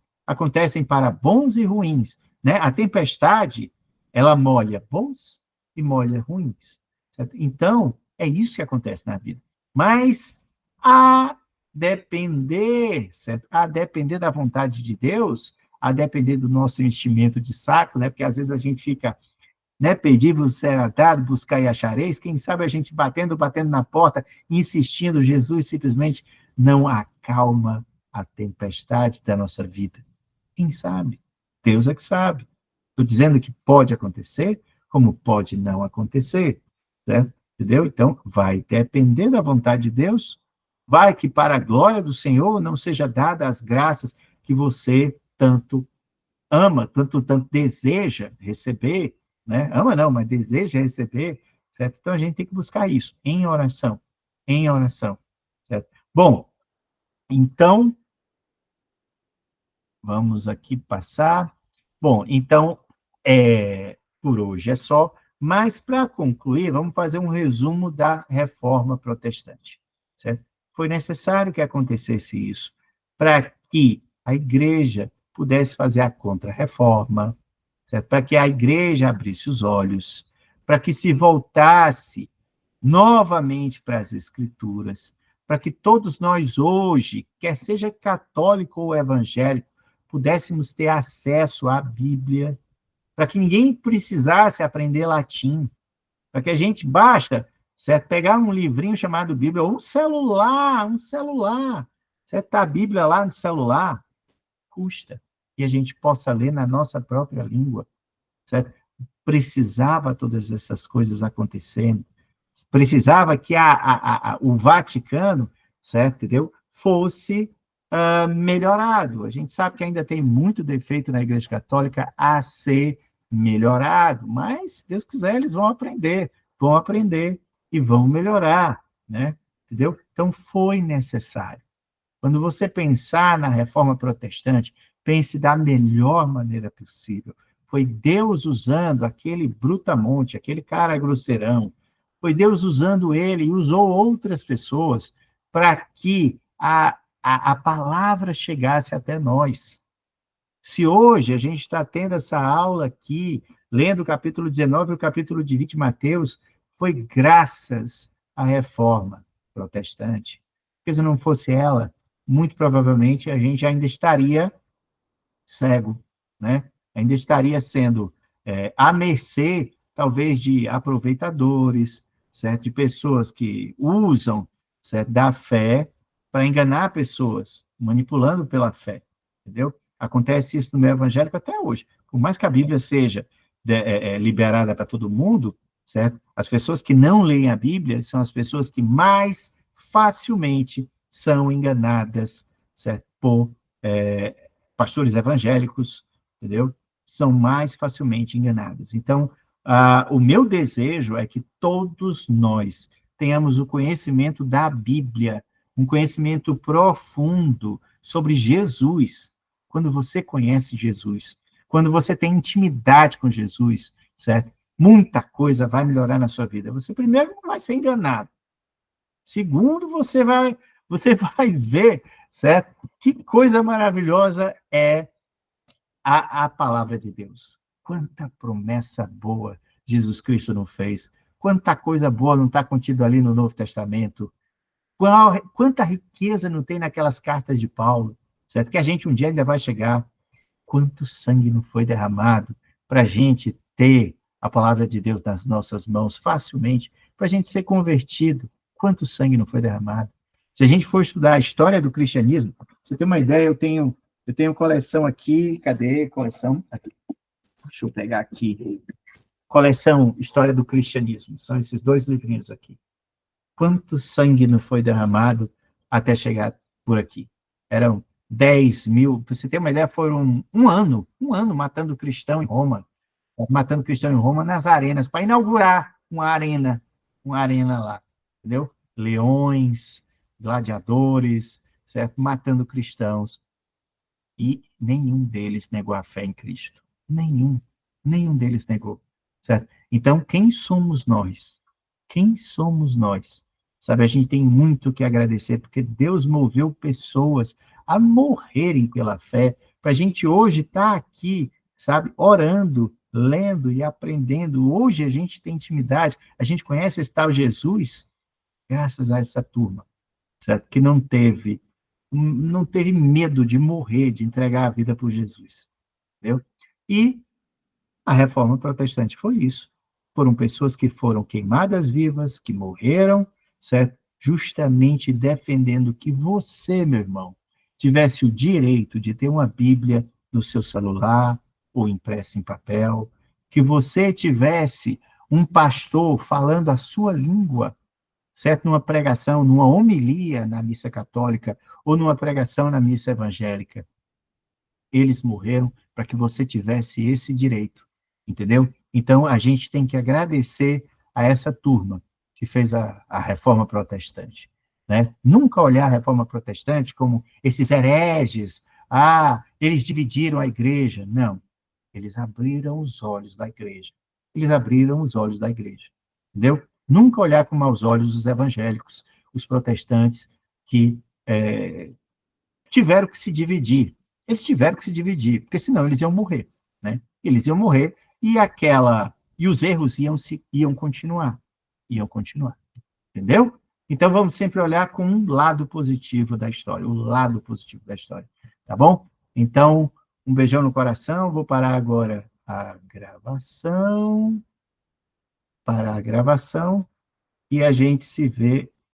para bons e ruins, né? A tempestade, ela molha bons e molha ruins, certo? Então, é isso que acontece na vida. Mas, a depender, certo? A depender da vontade de Deus, a depender do nosso enchimento de saco, né? Porque às vezes a gente fica, né, pedir-vos será dado, buscar e achareis, quem sabe a gente batendo na porta, insistindo, Jesus simplesmente não acalma a tempestade da nossa vida. Quem sabe? Deus é que sabe. Estou dizendo que pode acontecer, como pode não acontecer, certo? Entendeu? Então, vai depender da vontade de Deus, vai que para a glória do Senhor não seja dada as graças que você tanto ama, tanto deseja receber, né? Ama não, mas deseja receber, certo? Então a gente tem que buscar isso em oração, certo? Bom, então vamos aqui passar. Bom, então por hoje é só, mas para concluir, vamos fazer um resumo da Reforma Protestante, certo? Foi necessário que acontecesse isso para que a Igreja pudesse fazer a Contra-Reforma, certo? Para que a Igreja abrisse os olhos, para que se voltasse novamente para as Escrituras, para que todos nós hoje, quer seja católico ou evangélico, pudéssemos ter acesso à Bíblia, para que ninguém precisasse aprender latim, para que a gente basta, certo, pegar um livrinho chamado Bíblia, ou um celular, certo? A Bíblia lá no celular custa, e a gente possa ler na nossa própria língua, certo? Precisava todas essas coisas acontecendo, precisava que o Vaticano, certo, entendeu? Fosse melhorado. A gente sabe que ainda tem muito defeito na Igreja Católica a ser melhorado, mas, se Deus quiser, eles vão aprender e vão melhorar, né? Entendeu? Então, foi necessário. Quando você pensar na Reforma Protestante, pense da melhor maneira possível. Foi Deus usando aquele brutamonte, aquele cara grosseirão, foi Deus usando ele e usou outras pessoas para que a palavra chegasse até nós. Se hoje a gente está tendo essa aula aqui, lendo o capítulo 19 e o capítulo de 20 de Mateus, foi graças à Reforma Protestante. Porque se não fosse ela, muito provavelmente a gente ainda estaria cego, né? Ainda estaria sendo à mercê, talvez, de aproveitadores, certo? De pessoas que usam, certo, da fé para enganar pessoas, manipulando pela fé, entendeu? Acontece isso no meio evangélico até hoje. Por mais que a Bíblia seja liberada para todo mundo, certo? As pessoas que não leem a Bíblia são as pessoas que mais facilmente são enganadas, certo? Por pastores evangélicos, entendeu? São mais facilmente enganadas. Então, o meu desejo é que todos nós tenhamos o conhecimento da Bíblia, um conhecimento profundo sobre Jesus. Quando você conhece Jesus, quando você tem intimidade com Jesus, certo? muita coisa vai melhorar na sua vida. Você, primeiro, não vai ser enganado. Segundo, você vai ver, certo? Que coisa maravilhosa é a palavra de Deus. Quanta promessa boa Jesus Cristo não fez. Quanta coisa boa não está contida ali no Novo Testamento. Quanta riqueza não tem naquelas cartas de Paulo, certo? Que a gente um dia ainda vai chegar. Quanto sangue não foi derramado para a gente ter a palavra de Deus nas nossas mãos facilmente, para a gente ser convertido. Quanto sangue não foi derramado? Se a gente for estudar a história do cristianismo, você tem uma ideia, eu tenho coleção aqui, cadê coleção? Aqui. Deixa eu pegar aqui. Coleção História do Cristianismo, são esses 2 livrinhos aqui. Quanto sangue não foi derramado até chegar por aqui? Eram 10 mil, para você ter uma ideia, foram um ano matando cristão em Roma, nas arenas, para inaugurar uma arena lá, entendeu? Leões, gladiadores, certo? Matando cristãos. E nenhum deles negou a fé em Cristo. Nenhum deles negou, certo? Então, quem somos nós? Quem somos nós? Sabe, a gente tem muito que agradecer, porque Deus moveu pessoas a morrerem pela fé, para a gente hoje estar aqui, sabe, orando, lendo e aprendendo. Hoje a gente tem intimidade, a gente conhece esse tal Jesus, graças a essa turma, certo? Que não teve medo de morrer, de entregar a vida por Jesus, entendeu? E a Reforma Protestante foi isso. Foram pessoas que foram queimadas vivas, que morreram, certo? Justamente defendendo que você, meu irmão, tivesse o direito de ter uma Bíblia no seu celular ou impressa em papel, que você tivesse um pastor falando a sua língua, certo? Numa pregação, numa homilia na missa católica ou numa pregação na missa evangélica. Eles morreram para que você tivesse esse direito, entendeu? Então, a gente tem que agradecer a essa turma que fez a Reforma Protestante, né? Nunca olhar a Reforma Protestante como esses hereges, eles dividiram a igreja. Não, eles abriram os olhos da igreja. Eles abriram os olhos da igreja, entendeu? Nunca olhar com maus olhos os evangélicos, os protestantes que tiveram que se dividir. Eles tiveram que se dividir, porque senão eles iam morrer, né? Eles iam morrer e os erros iam continuar, entendeu? Então vamos sempre olhar com um lado positivo da história, o lado positivo da história, tá bom? Então, um beijão no coração, vou parar agora a gravação, e a gente se vê